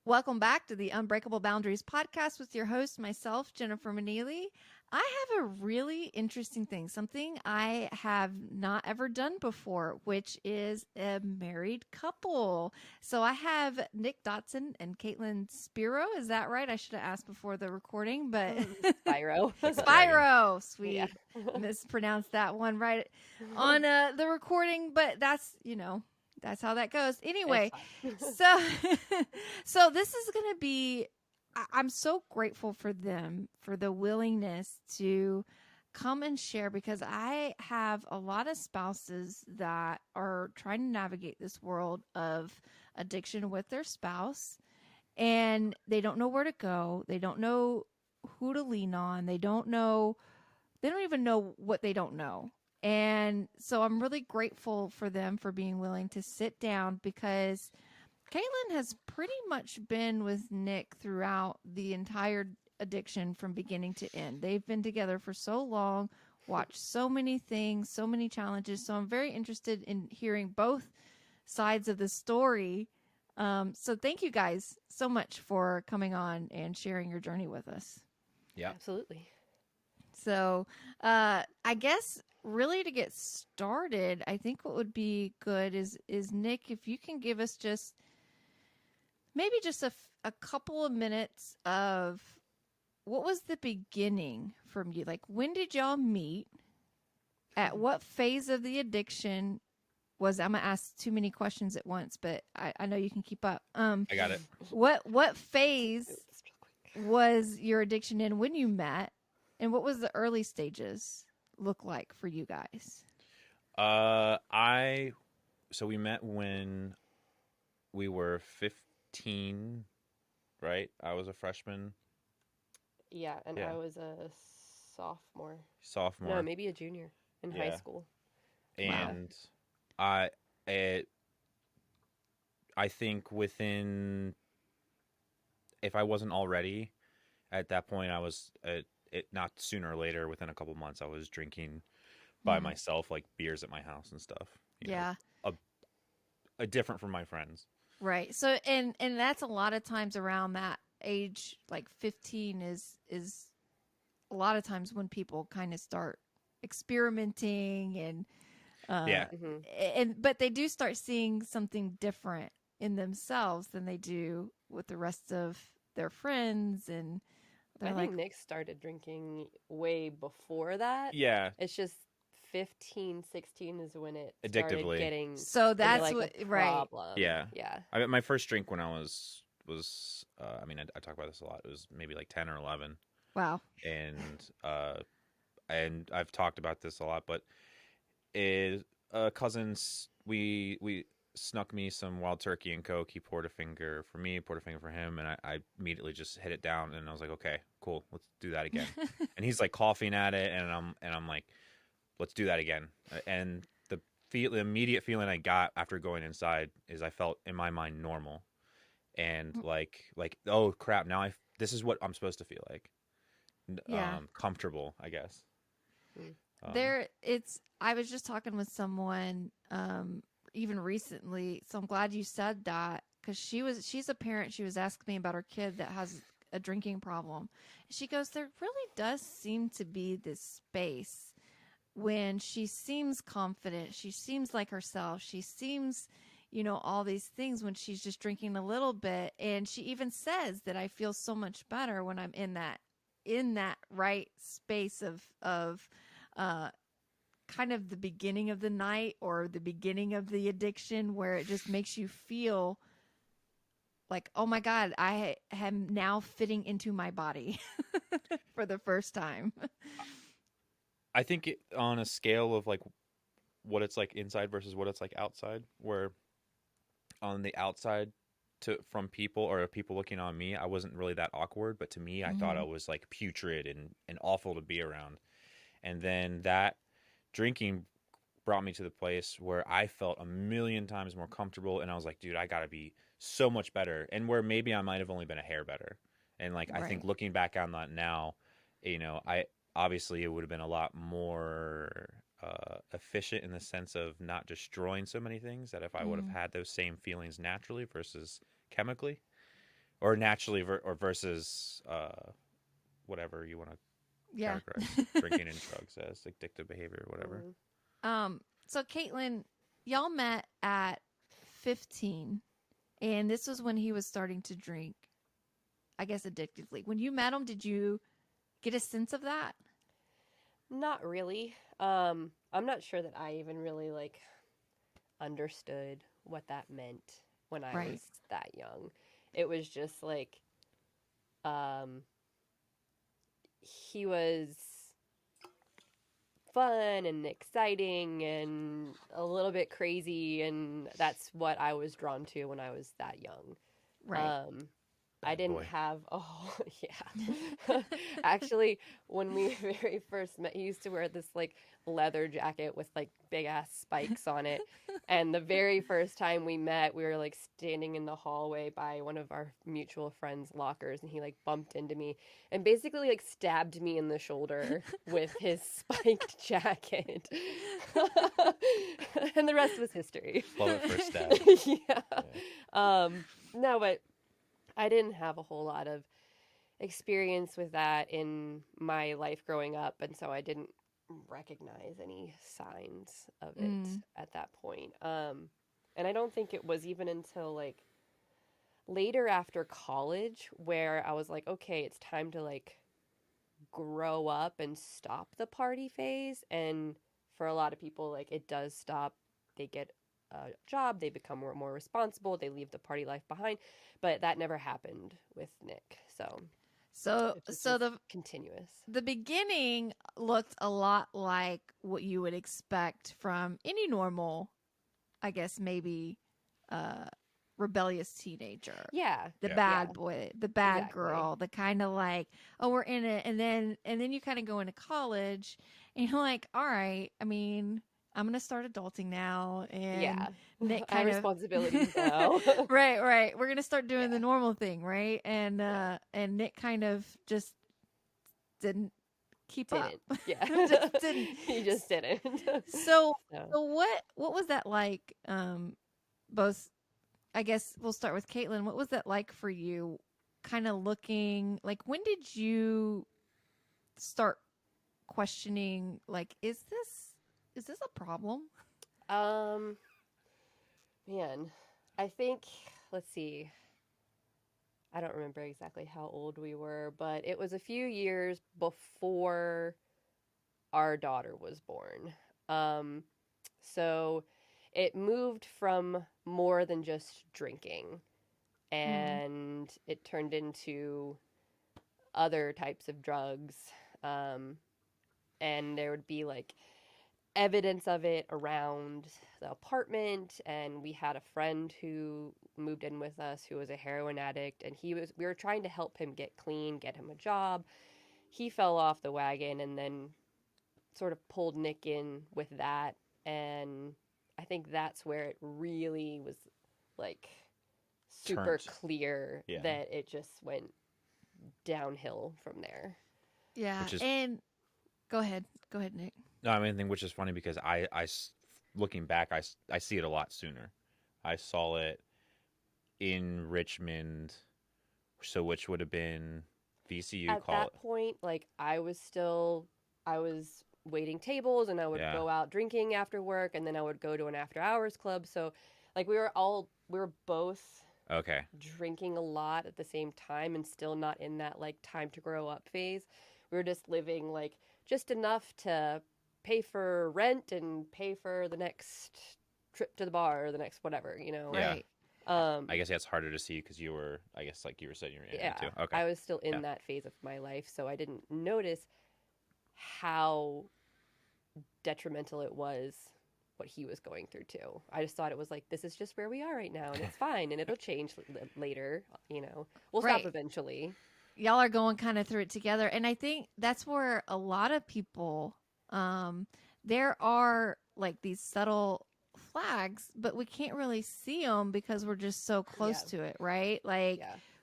Welcome back to the Unbreakable Boundaries podcast with your host, myself, Jennifer Maneely. I have a really interesting thing, something I have not ever done before, which is a married couple. So I have Nick Dotson and Kaitlin Spiro. Is that right? I should have asked before the recording, but Spyro. Like a dragon. Spyro, sweet. Yeah. Mispronounced that one right on the recording, but that's how that goes. Anyway, so so this is going to be I'm so grateful for them for the willingness to come and share, because I have a lot of spouses that are trying to navigate this world of addiction with their spouse, and they don't know where to go. They don't know who to lean on. They don't even know what they don't know. And so I'm really grateful for them for being willing to sit down, because Kaitlin has pretty much been with Nick throughout the entire addiction from beginning to end. They've been together for so long, watched so many things, so many challenges. So I'm very interested in hearing both sides of the story. So thank you guys so much for coming on and sharing your journey with us. Yeah. Absolutely. So I guess really to get started, I think what would be good is Nick, if you can give us just maybe just a couple of minutes of what was the beginning from you? Like, when did y'all meet? At what phase of the addiction was? I'm gonna ask too many questions at once, but I know you can keep up. I got it. What phase was your addiction in when you met, and what was the early stages look like for you guys? So we met when we were 15, right? I was a freshman. Yeah, and Yeah. I was a sophomore. Sophomore. No, maybe a junior in high Yeah. school. And I think within, if I wasn't already at that point, I was not sooner or later, within a couple months, I was drinking by myself, like beers at my house and stuff. you know, a different from my friends. Right. So and that's a lot of times around that age, like 15 is a lot of times when people kind of start experimenting and Yeah. but they do start seeing something different in themselves than they do with the rest of their friends, and I think Nick started drinking way before that. Yeah. It's just 15, 16 is when it Addictively. started getting so that's like what a right. problem. Yeah. Yeah. I mean, my first drink when I was I talk about this a lot. It was maybe like 10 or 11. Wow. And I've talked about this a lot, but cousins, we snuck me some wild turkey and Coke. He poured a finger for me, poured a finger for him, and I immediately just hit it down, and I was like, okay, cool, let's do that again. And he's like coughing at it, and I'm like, let's do that again. And the immediate feeling I got after going inside is I felt, in my mind, normal, and like oh crap, now this is what I'm supposed to feel like. Comfortable, I guess. I was just talking with someone even recently, so I'm glad you said that, because she's a parent. She was asking me about her kid that has a drinking problem. She goes, there really does seem to be this space when she seems confident, she seems like herself, she seems, all these things when she's just drinking a little bit. And she even says that I feel so much better when I'm in that right space of kind of the beginning of the night or the beginning of the addiction, where it just makes you feel like, oh my God, I am now fitting into my body for the first time. I think on a scale of like what it's like inside versus what it's like outside, where on the outside from people or people looking on me, I wasn't really that awkward, but to me, I thought I was like putrid and awful to be around. And then that drinking brought me to the place where I felt a million times more comfortable, and I was like, dude, I gotta be so much better. And where maybe I might have only been a hair better. And like, I think looking back on that now, obviously it would have been a lot more efficient in the sense of not destroying so many things, that if I would have had those same feelings naturally versus chemically, or naturally or versus whatever you want to Yeah. categorize drinking and drugs as addictive behavior or whatever. So Kaitlin, y'all met at 15, and this was when he was starting to drink, I guess, addictively. When you met him, did you get a sense of that? Not really. I'm not sure that I even really like understood what that meant when I Right. was that young. It was just like he was fun and exciting and a little bit crazy, and that's what I was drawn to when I was that young. Right. I didn't boy. have yeah. Actually, when we very first met, he used to wear this like leather jacket with like big ass spikes on it. And the very first time we met, we were like standing in the hallway by one of our mutual friends' lockers, and he like bumped into me and basically like stabbed me in the shoulder with his spiked jacket. And the rest was history. Love it first stab. Yeah. No, but I didn't have a whole lot of experience with that in my life growing up, and so I didn't recognize any signs of it at that point. And I don't think it was even until like later after college where I was like, okay, it's time to like grow up and stop the party phase. And for a lot of people, like it does stop. They get a job, they become more responsible, they leave the party life behind, but that never happened with Nick. So the continuous. The beginning looked a lot like what you would expect from any normal, I guess maybe rebellious teenager. Yeah. The Yeah. bad boy, the bad Exactly. girl, the kind of like, oh, we're in it, and then you kind of go into college and you're like, all right, I mean, I'm gonna start adulting now, and Yeah. Nick I have kind of responsibilities now. right. We're gonna start doing Yeah. the normal thing, right? And Yeah. and Nick kind of just didn't keep up. Yeah. Just didn't. He just didn't. So So. so what was that like? Both. I guess we'll start with Kaitlin. What was that like for you? Kind of looking like, when did you start questioning? Like, is this a problem? Man, I think, let's see. I don't remember exactly how old we were, but it was a few years before our daughter was born. So it moved from more than just drinking, and it turned into other types of drugs. And there would be like evidence of it around the apartment, and we had a friend who moved in with us who was a heroin addict, and we were trying to help him get clean, get him a job. He fell off the wagon and then sort of pulled Nick in with that, and I think that's where it really was like super clear that it just went downhill from there. Yeah. And go ahead, Nick. No, I mean, which is funny because looking back, I see it a lot sooner. I saw it in Richmond, so which would have been VCU. At that point, like I was waiting tables, and I would go out drinking after work, and then I would go to an after hours club. So like we were both drinking a lot at the same time, and still not in that like time to grow up phase. We were just living like just enough to pay for rent and pay for the next trip to the bar or the next whatever, you know. Right. I guess it's harder to see because you were, I guess, like you were saying, you were in it too. Okay. I was still in that phase of my life, so I didn't notice how detrimental it was what he was going through too. I just thought it was like, this is just where we are right now, and it's fine, and it'll change later, you know. We'll stop eventually. Y'all are going kind of through it together, and I think that's where a lot of people, there are like these subtle flags, but we can't really see them because we're just so close to it, right? Like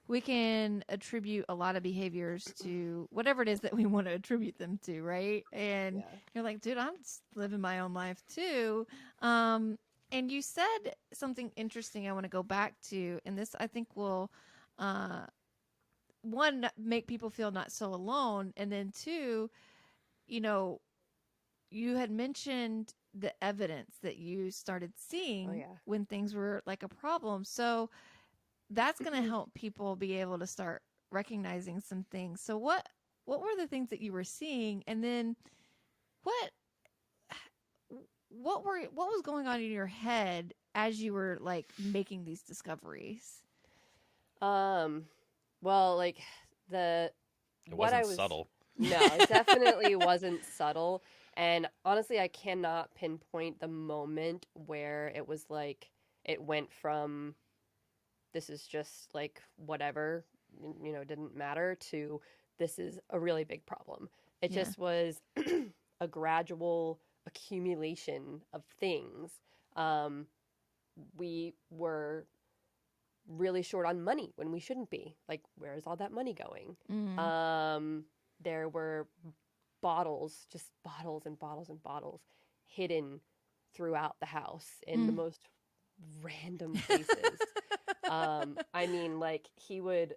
we can attribute a lot of behaviors to whatever it is that we want to attribute them to, right? And you're like, dude, I'm just living my own life too. And you said something interesting I want to go back to, and this I think will one, make people feel not so alone, and then two, you know, you had mentioned the evidence that you started seeing Oh, yeah. when things were like a problem. So that's going to help people be able to start recognizing some things. So what were the things that you were seeing, and then what what was going on in your head as you were like making these discoveries? Well, like the It what I wasn't was subtle. No, it definitely wasn't subtle. And honestly, I cannot pinpoint the moment where it was like it went from this is just like whatever, didn't matter to this is a really big problem. It Yeah. just was a gradual accumulation of things. We were really short on money when we shouldn't be. Like, where is all that money going? Mm. There were bottles, just bottles and bottles and bottles hidden throughout the house in the most random places. I mean, like he would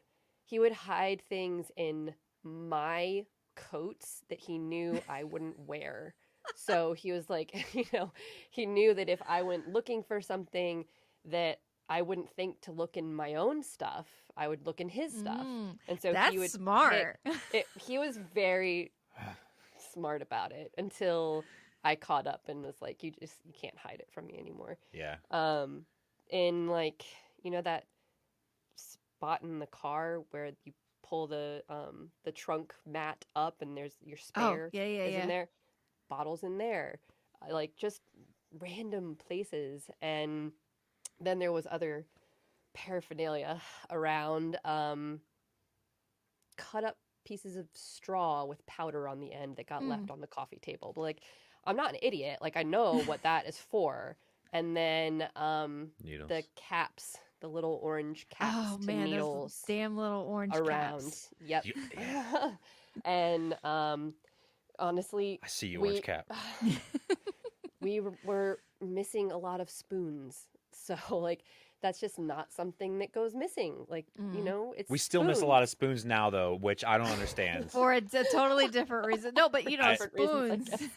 hide things in my coats that he knew I wouldn't wear. So he was like, he knew that if I went looking for something that I wouldn't think to look in my own stuff, I would look in his stuff. And so That's he would smart. he was very smart about it until I caught up and was like, you can't hide it from me anymore. Yeah. In like, that spot in the car where you pull the trunk mat up and there's your spare is in there, bottles in there, like just random places. And then there was other paraphernalia around, cut up pieces of straw with powder on the end that got left on the coffee table. But like, I'm not an idiot. Like, I know what that is for. And then Needles. the caps, the little orange caps to needles. Those damn little orange around. caps. Yep. Yeah. And honestly, I see you, orange cap. we were missing a lot of spoons. So like, that's just not something that goes missing. Like, it's We still miss a lot of spoons now, though, which I don't understand. For a totally different reason. No, but different spoons. reasons, I guess.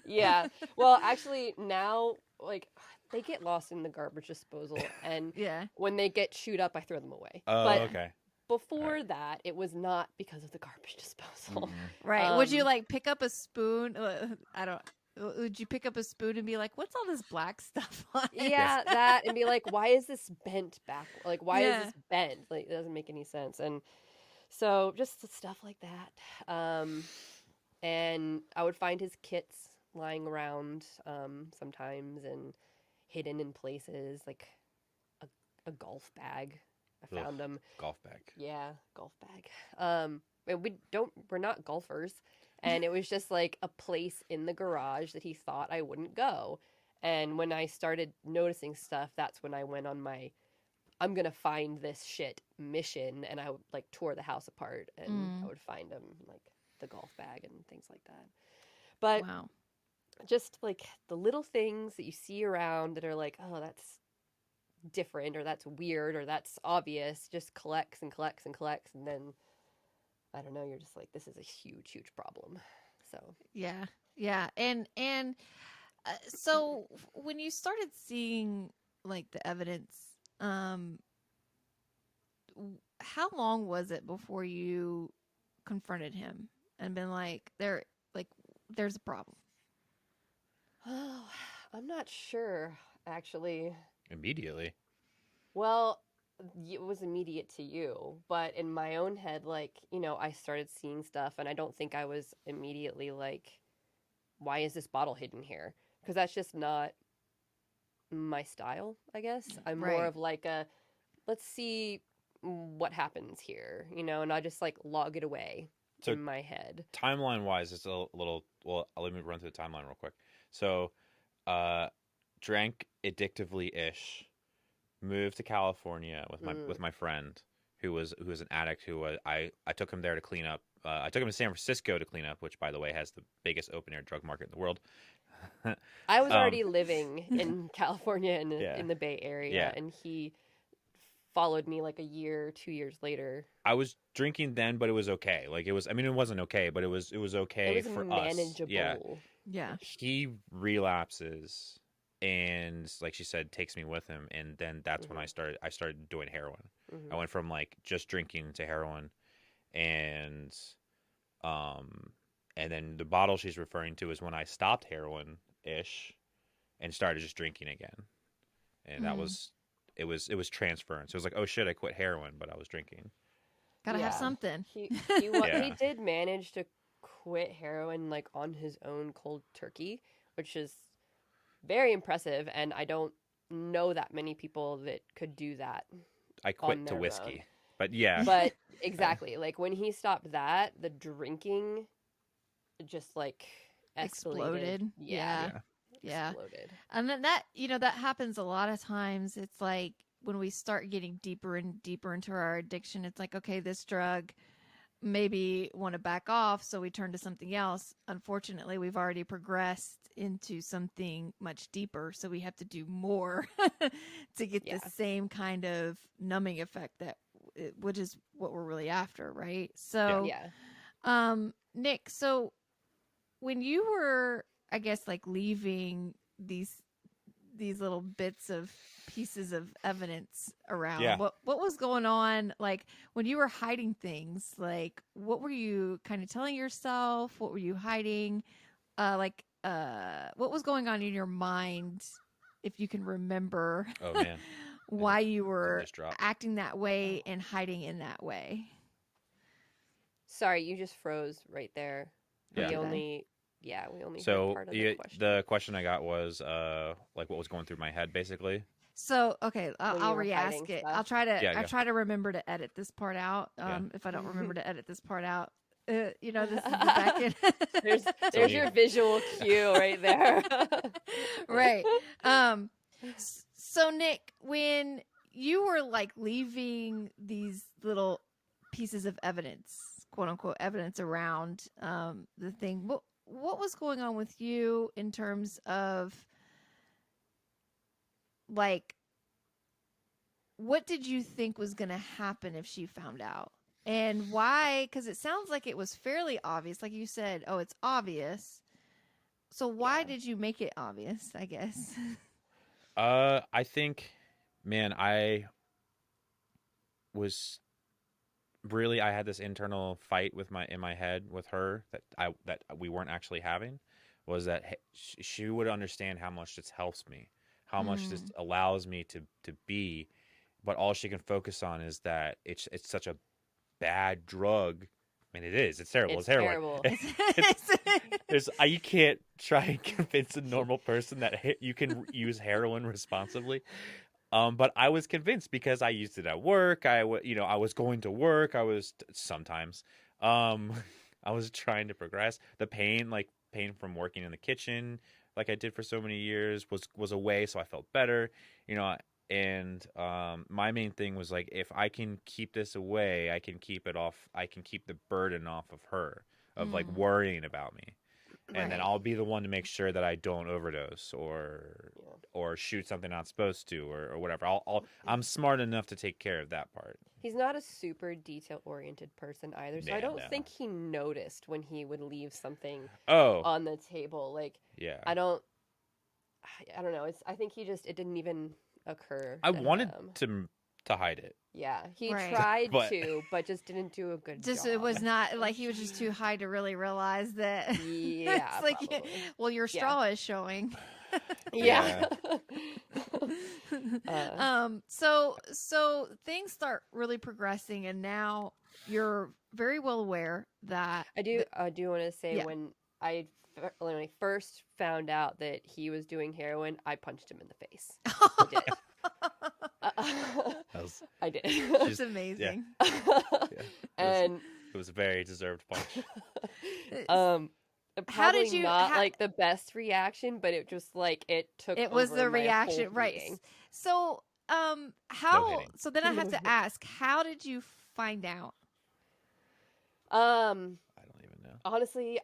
Yeah. Well, actually, now like they get lost in the garbage disposal, and when they get chewed up, I throw them away. Oh, but okay. Before that, it was not because of the garbage disposal. Right. Would you like pick up a spoon? Would you pick up a spoon and be like, "What's all this black stuff on it?" Yeah, that, and be like, "Why is this bent back? Like, why is this bent? Like, it doesn't make any sense." And so, just stuff like that. And I would find his kits lying around sometimes and hidden in places, like a golf bag. I found them. Golf bag. Yeah, golf bag. And we're not golfers. And it was just like a place in the garage that he thought I wouldn't go. And when I started noticing stuff, that's when I went on my I'm going to find this shit mission. And I would like tore the house apart and I would find them, like the golf bag and things like that. But just like the little things that you see around that are like, oh, that's different or that's weird or that's obvious, just collects and collects and collects. And then I don't know, you're just like, this is a huge, huge problem. So yeah. And so when you started seeing like the evidence, how long was it before you confronted him and been like, there's a problem? Oh, I'm not sure, actually. Immediately. Well, it was immediate to you, but in my own head, like, I started seeing stuff and I don't think I was immediately like, why is this bottle hidden here? Because that's just not my style, I guess. I'm more of like let's see what happens here, and I just like log it away in my head. Timeline wise, it's a little, well, let me run through the timeline real quick. So, drank addictively-ish, moved to California with my friend who was an addict I took him there to clean up. I took him to San Francisco to clean up, which by the way has the biggest open air drug market in the world. I was already living in California in the Bay Area, and he followed me like a year, 2 years later. I was drinking then, but it was okay. Like it was. I mean, it wasn't okay, but it was okay It was for us. manageable. Yeah. Yeah. He relapses, and like she said, takes me with him, and then that's when I started doing heroin. I went from like just drinking to heroin, and and then the bottle she's referring to is when I stopped heroin ish and started just drinking again. And that was it was transference. It was like, oh shit, I quit heroin, but I was drinking. Gotta have something. He Yeah. did manage to quit heroin like on his own cold turkey, which is very impressive, and I don't know that many people that could do that. I on quit to their whiskey. own. But yeah. But exactly, like when he stopped that, the drinking just like Exploded. Yeah. Yeah. Exploded. And then that, that happens a lot of times. It's like when we start getting deeper and deeper into our addiction, it's like, okay, this drug maybe want to back off, so we turn to something else. Unfortunately, we've already progressed into something much deeper, so we have to do more to get the same kind of numbing effect which is what we're really after, right? So, Nick, so when you were, I guess, like leaving these little bits of pieces of evidence around, what was going on? Like when you were hiding things, like what were you kind of telling yourself? What were you hiding? What was going on in your mind, if you can remember? Oh man. Why you were acting that way and hiding in that way? Sorry, you just froze right there. Yeah. We only so heard part of the question I got was like what was going through my head basically. So okay, I'll re-ask it. I'll try to try to remember to edit this part out. If I don't remember to edit this part out, this is the back end. there's your visual cue right there. Right. So Nick, when you were like leaving these little pieces of evidence, quote unquote evidence around the thing, what was going on with you in terms of like what did you think was going to happen if she found out? And why? Because it sounds like it was fairly obvious. Like you said, oh, it's obvious. So why did you make it obvious, I guess? I think, man, I had this internal fight in my head with her that we weren't actually having, was that she would understand how much this helps me, how much this allows me to be, but all she can focus on is that it's such a bad drug. I mean, it is. It's terrible. It's heroin. Terrible. You can't try and convince a normal person that you can use heroin responsibly. But I was convinced because I used it at work. I was going to work. I was sometimes. I was trying to progress. The pain from working in the kitchen, like I did for so many years, was away. So I felt better. And my main thing was like, if I can keep this away, I can keep it off. I can keep the burden off of her of like worrying about me. And then I'll be the one to make sure that I don't overdose or shoot something not supposed to or whatever. I'm smart enough to take care of that part. He's not a super detail-oriented person either, so I don't think he noticed when he would leave something on the table. Like, I don't know. I think it didn't even occur. I wanted to hide it. Yeah, he tried to, but just didn't do a good job. It was not like he was just too high to really realize that. Yeah, it's like, well, your straw is showing. Yeah. So things start really progressing, and now you're very well aware that I do want to say when I first found out that he was doing heroin, I punched him in the face. I did. I did. It's amazing. And it was a very deserved punch. How did you like the best reaction, but it just like it took. It was the reaction, right? So, how? So then I have to ask, how did you find out? I don't even know. Honestly,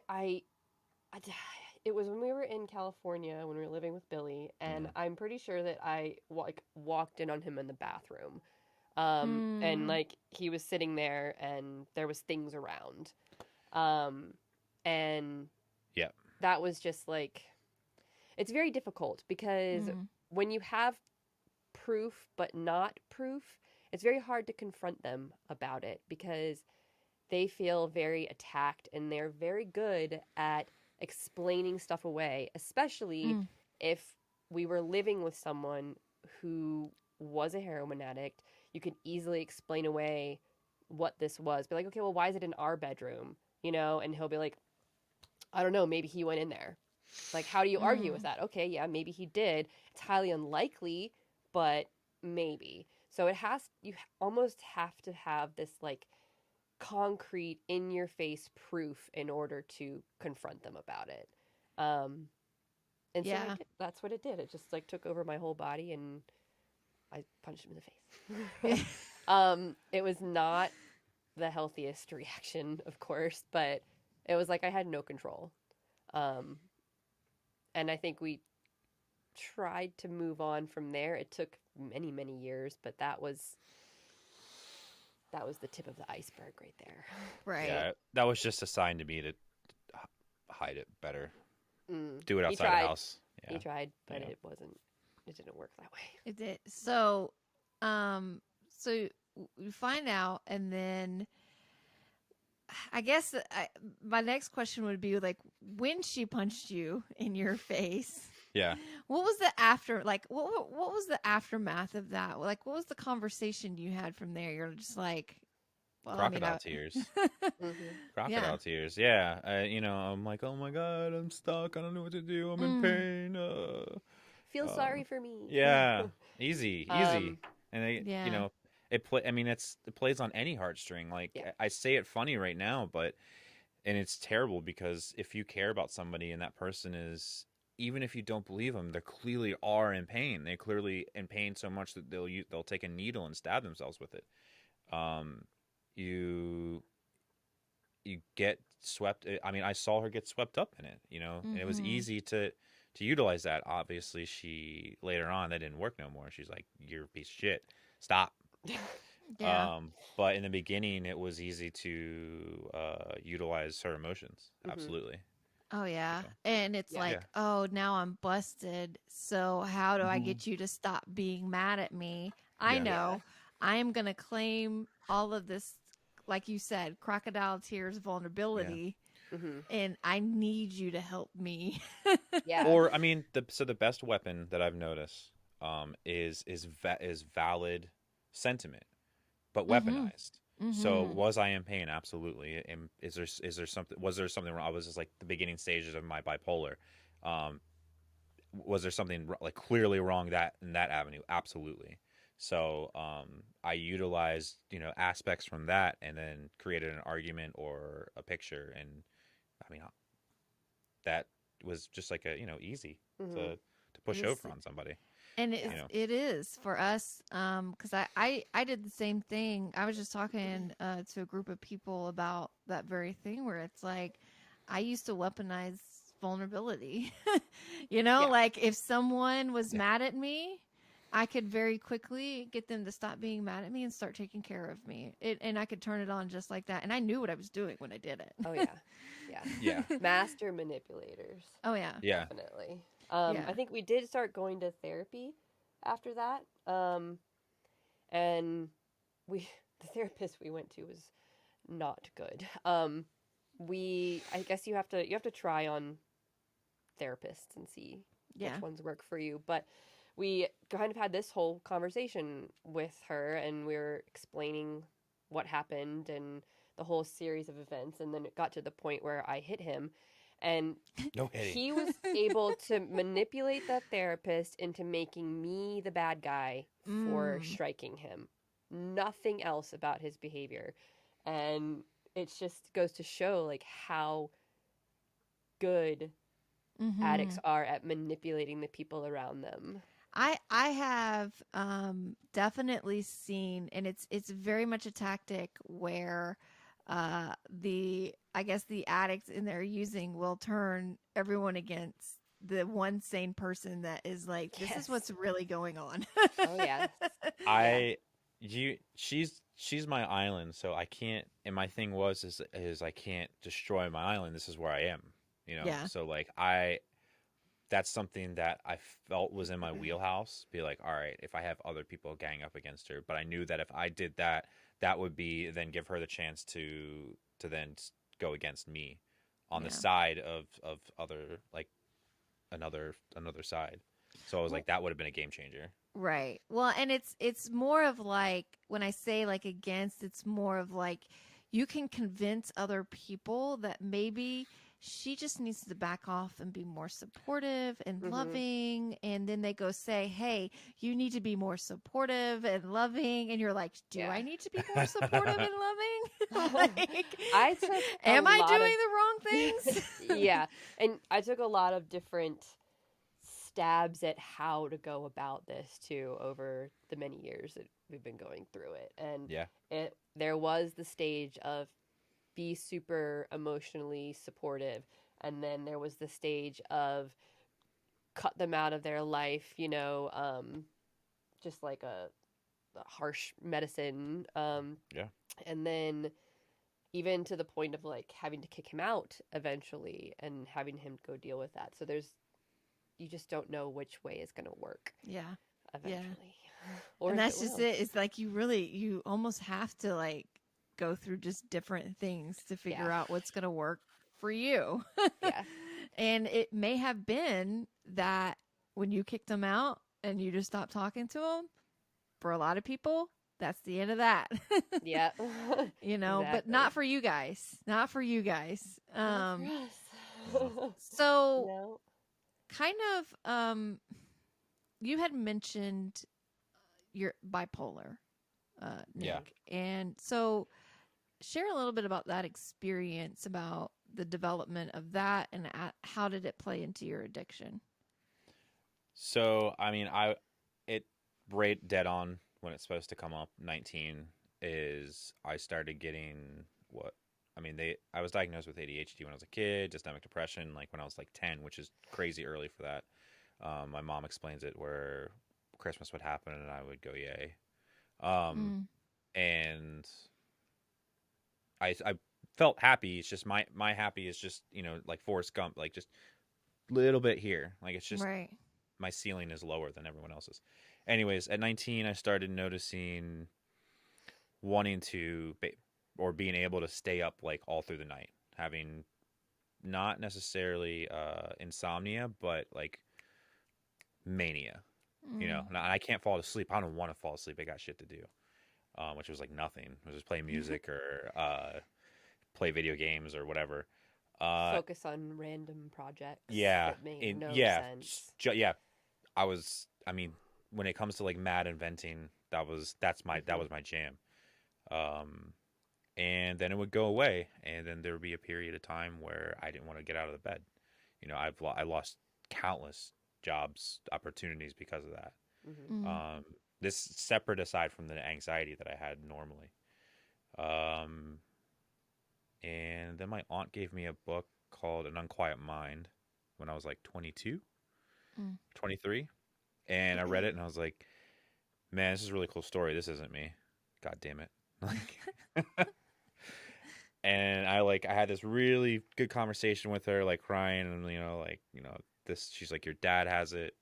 it was when we were in California when we were living with Billy, and I'm pretty sure that I walked in on him in the bathroom. And like he was sitting there and there was things around. And Yeah. that was just like, it's very difficult because when you have proof but not proof, it's very hard to confront them about it because they feel very attacked and they're very good at explaining stuff away, especially if we were living with someone who was a heroin addict. You could easily explain away what this was. Be like, okay, well, why is it in our bedroom? You know, and he'll be like, I don't know, maybe he went in there. Like, how do you argue with that? Okay, yeah, maybe he did. It's highly unlikely, but maybe. So you almost have to have this like concrete in your face proof in order to confront them about it. And so that's what it did. It just like took over my whole body and I punched him in the face. It was not the healthiest reaction, of course, but it was like I had no control. And I think we tried to move on from there. It took many, many years, but that was the tip of the iceberg right there. Right. Yeah, that was just a sign to me to hide it better. Do it He outside the tried. house. Yeah. He tried, but it didn't work that way. It did. So, so you find out, and then I guess my next question would be like, when she punched you in your face, Yeah. what was the after? Like, what was the aftermath of that? Like, what was the conversation you had from there? You're just like, well, Crocodile tears. Crocodile tears. Yeah. I'm like, oh my God, I'm stuck. I don't know what to do. I'm in pain. Feel sorry for me. Yeah. Easy. And it plays on any heartstring. Like I say it funny right now, and it's terrible because if you care about somebody and that person is, even if you don't believe them, they clearly are in pain. They're clearly in pain so much that they'll take a needle and stab themselves with it. You get swept. I mean, I saw her get swept up in it, and it was easy to utilize that. Obviously, she later on, that didn't work no more. She's like, "You're a piece of shit. Stop." Yeah. But in the beginning, it was easy to utilize her emotions. Absolutely. Oh yeah. And it's like, oh, now I'm busted. So how do I get you to stop being mad at me? I know I am going to claim all of this, like you said, crocodile tears, vulnerability. And I need you to help me. Or, I mean, the best weapon that I've noticed is valid sentiment, but weaponized. So was I in pain? Absolutely. And was there something wrong? I was just like the beginning stages of my bipolar. Was there something like clearly wrong in that avenue? Absolutely. So I utilized, aspects from that and then created an argument or a picture. And I mean, that was just like easy to push over on somebody. And it is for us, because I did the same thing. I was just talking to a group of people about that very thing where it's like, I used to weaponize vulnerability. Like if someone was mad at me, I could very quickly get them to stop being mad at me and start taking care of me. And I could turn it on just like that. And I knew what I was doing when I did it. Oh, yeah. Yeah. Master manipulators. Oh, yeah. Yeah. Definitely. I think we did start going to therapy after that. And the therapist we went to was not good. I guess you have to try on therapists and see which ones work for you. But we kind of had this whole conversation with her and we were explaining what happened and the whole series of events. And then it got to the point where I hit him. And he was able to manipulate the therapist into making me the bad guy for striking him. Nothing else about his behavior. And it just goes to show like how good addicts are at manipulating the people around them. I have definitely seen, and it's very much a tactic where the addicts in there using will turn everyone against the one sane person that is like, this is what's really going on. Oh yeah. she's my island, so I can't. And my thing is I can't destroy my island. This is where I am, you know. Yeah. So like that's something that I felt was in my wheelhouse. Be like, all right, if I have other people gang up against her, but I knew that if I did that, that would be then give her the chance to then go against me on the Yeah. side of other like another side. So I was Well, like, that would have been a game changer. right. Well, and it's more of like when I say like against, it's more of like you can convince other people that maybe she just needs to back off and be more supportive and Mm-hmm. loving, and then they go say, "Hey, you need to be more supportive and loving." And you're like, "Do Yeah. I need to be more supportive and loving?" Like, I took a am I lot doing of the wrong things? yeah, and I took a lot of different stabs at how to go about this too over the many years that we've been going through it. And Yeah. there was the stage of be super emotionally supportive, and then there was the stage of cut them out of their life, just like a harsh medicine. Yeah. And then even to the point of like having to kick him out eventually and having him go deal with that. So you just don't know which way is going to work Yeah. eventually. Or And if that's it just will. it. It's like you almost have to like go through just different things to figure Yeah. out what's going to work for you. Yeah. And it may have been that when you kicked them out and you just stopped talking to them, for a lot of people, that's the end of that. Yeah. But Exactly. not for you guys. Not for you guys. Not for us. So No. kind of you had mentioned you're bipolar, Nick. Yeah. And so share a little bit about that experience, about the development of that, and how did it play into your addiction? So I mean, it right dead on when it's supposed to come up. 19 is I started getting what I mean. I was diagnosed with ADHD when I was a kid, systemic depression like when I was like 10, which is crazy early for that. My mom explains it where Christmas would happen and I would go yay, Mm, and I felt happy. It's just my happy is just like Forrest Gump, like just little bit here. Like it's just right. my ceiling is lower than everyone else's. Anyways, at 19, I started noticing wanting to or being able to stay up like all through the night, having not necessarily insomnia, but like mania. Mm, And I can't fall asleep. I don't want to fall asleep. I got shit to do, which was like nothing. I was just play music or play video games or whatever. Focus on random projects Yeah, that make no yeah, sense. yeah. I mean, when it comes to like mad inventing, that was my jam. Um, and then it would go away, and then there would be a period of time where I didn't want to get out of the bed. I lost countless jobs opportunities because of that. Mm-hmm. mm, This separate aside from the anxiety that I had normally. Um, and then my aunt gave me a book called An Unquiet Mind when I was like 22, mm. 23. And I read it and I was like, man, this is a really cool story. This isn't me. God damn it. Like, and I had this really good conversation with her, like crying and, this, she's like, your dad has it.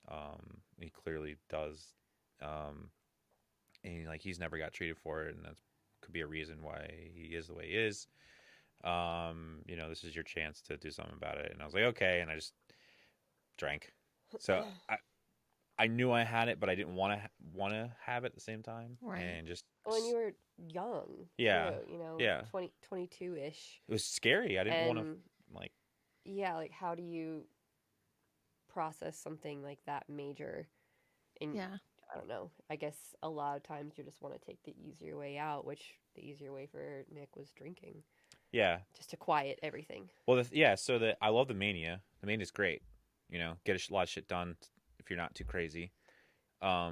He clearly does. And like, he's never got treated for it. And that could be a reason why he is the way he is. This is your chance to do something about it. And I was like, okay. And I just drank. So I knew I had it, but I didn't want to have it at the same time. Right. And just When you were young, Yeah. too, Yeah. 22-ish. it was scary. I didn't want to And like yeah, like how do you process something like that major? And Yeah. I don't know. I guess a lot of times you just want to take the easier way out, which the easier way for Nick was drinking, yeah. just to quiet everything. Well, so that I love the mania. The mania's great. Get a lot of shit done if you're not too crazy. But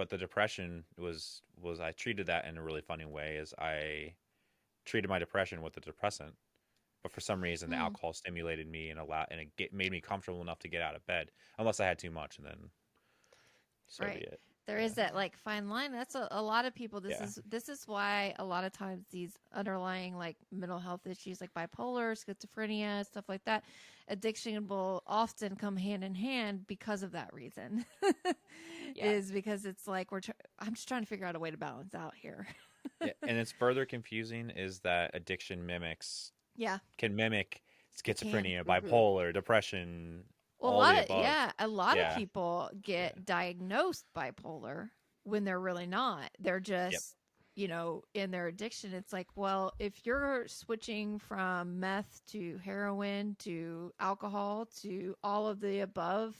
the depression was I treated that in a really funny way, as I treated my depression with a depressant, but for some reason the Mm. alcohol stimulated me and made me comfortable enough to get out of bed, unless I had too much, and then so Right. be it. There is that like fine line. That's a lot of people. This is why a lot of times these underlying like mental health issues like bipolar, schizophrenia, stuff like that, addiction will often come hand in hand because of that reason. Is because it's like I'm just trying to figure out a way to balance out here. And it's further confusing is that addiction can mimic schizophrenia, bipolar, depression. Well, all the above. a lot of people get diagnosed bipolar when they're really not. They're just, in their addiction. It's like, well, if you're switching from meth to heroin to alcohol to all of the above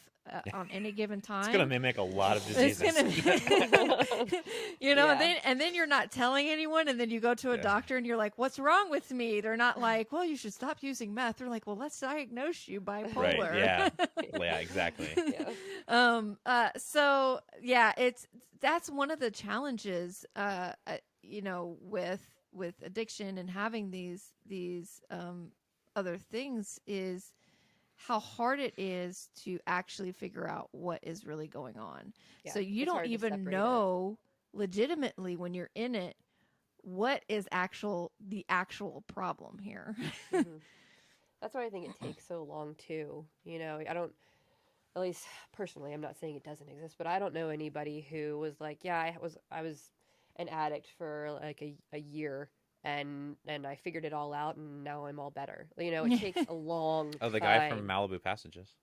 on any given time, it's going to mimic a lot of diseases. And then you're not telling anyone, and then you go to a doctor and you're like, what's wrong with me? They're not like, well, you should stop using meth. They're like, well, let's diagnose you bipolar. Right, yeah, exactly. That's one of the challenges, with addiction and having these other things is how hard it is to actually figure out what is really going on. So you don't even know legitimately when you're in it what is the actual problem here. That's why I think it takes so long too. I don't, at least personally, I'm not saying it doesn't exist, but I don't know anybody who was like, I was an addict for like a year and I figured it all out and now I'm all better. It takes a long time. The guy from Malibu Passages.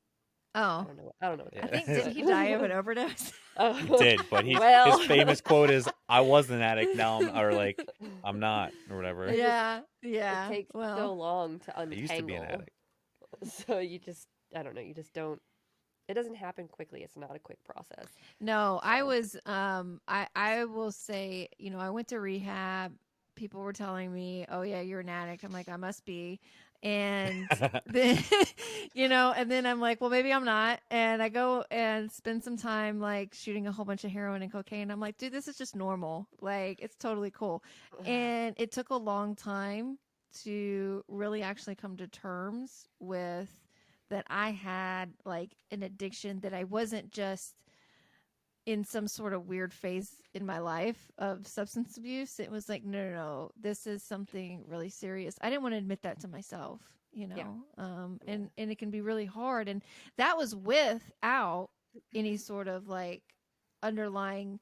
Oh, I don't know. I think did he die of an overdose? He did, but his famous quote is, "I was an addict, now I'm not," or whatever. Yeah. It takes so long to untangle. I used to be an addict. So you just, I don't know. You just don't. It doesn't happen quickly. It's not a quick process. No, I was. I will say, I went to rehab. People were telling me, "Oh yeah, you're an addict." I'm like, I must be. And then, and then I'm like, well, maybe I'm not. And I go and spend some time like shooting a whole bunch of heroin and cocaine. I'm like, dude, this is just normal. Like, it's totally cool. And it took a long time to really actually come to terms with that I had like an addiction, that I wasn't just in some sort of weird phase in my life of substance abuse. It was like, no, this is something really serious. I didn't want to admit that to myself, and it can be really hard. And that was without any sort of like underlying,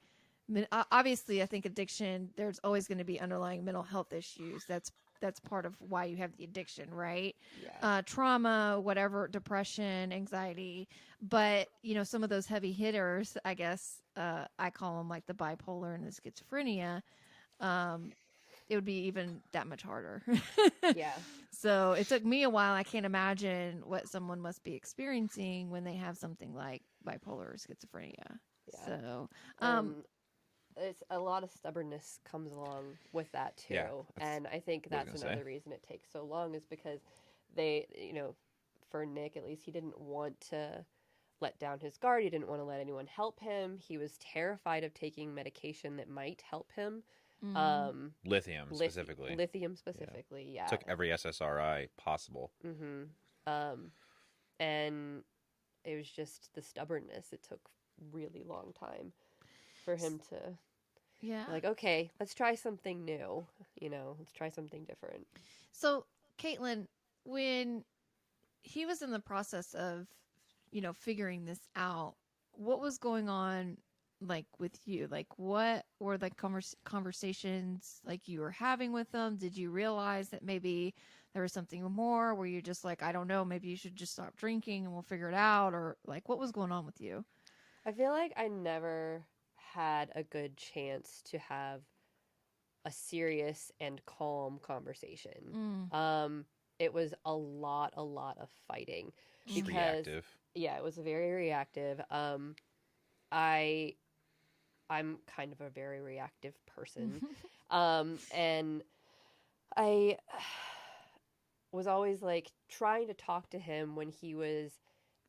obviously I think addiction, there's always going to be underlying mental health issues. That's part of why you have the addiction, right? Yeah. Trauma, whatever, depression, anxiety. But, some of those heavy hitters, I guess, I call them like the bipolar and the schizophrenia, it would be even that much harder. Yeah. So it took me a while. I can't imagine what someone must be experiencing when they have something like bipolar or schizophrenia. Yeah. So, it's a lot of stubbornness comes along with that too. Yeah, and I think that's another reason it takes so long is because they, for Nick at least, he didn't want to let down his guard. He didn't want to let anyone help him. He was terrified of taking medication that might help him. Lithium specifically. Yeah. Took every SSRI possible. And it was just the stubbornness. It took really long time for him to like, okay, let's try something new, let's try something different. So Kaitlin, when he was in the process of, figuring this out, what was going on like with you? Like, what were the conversations like you were having with them? Did you realize that maybe there was something more? Were you just like, I don't know, maybe you should just stop drinking and we'll figure it out? Or like, what was going on with you? I feel like I never had a good chance to have a serious and calm conversation. It was a lot of fighting. Because, reactive. Yeah, it was very reactive. I'm kind of a very reactive person. And I was always like trying to talk to him when he was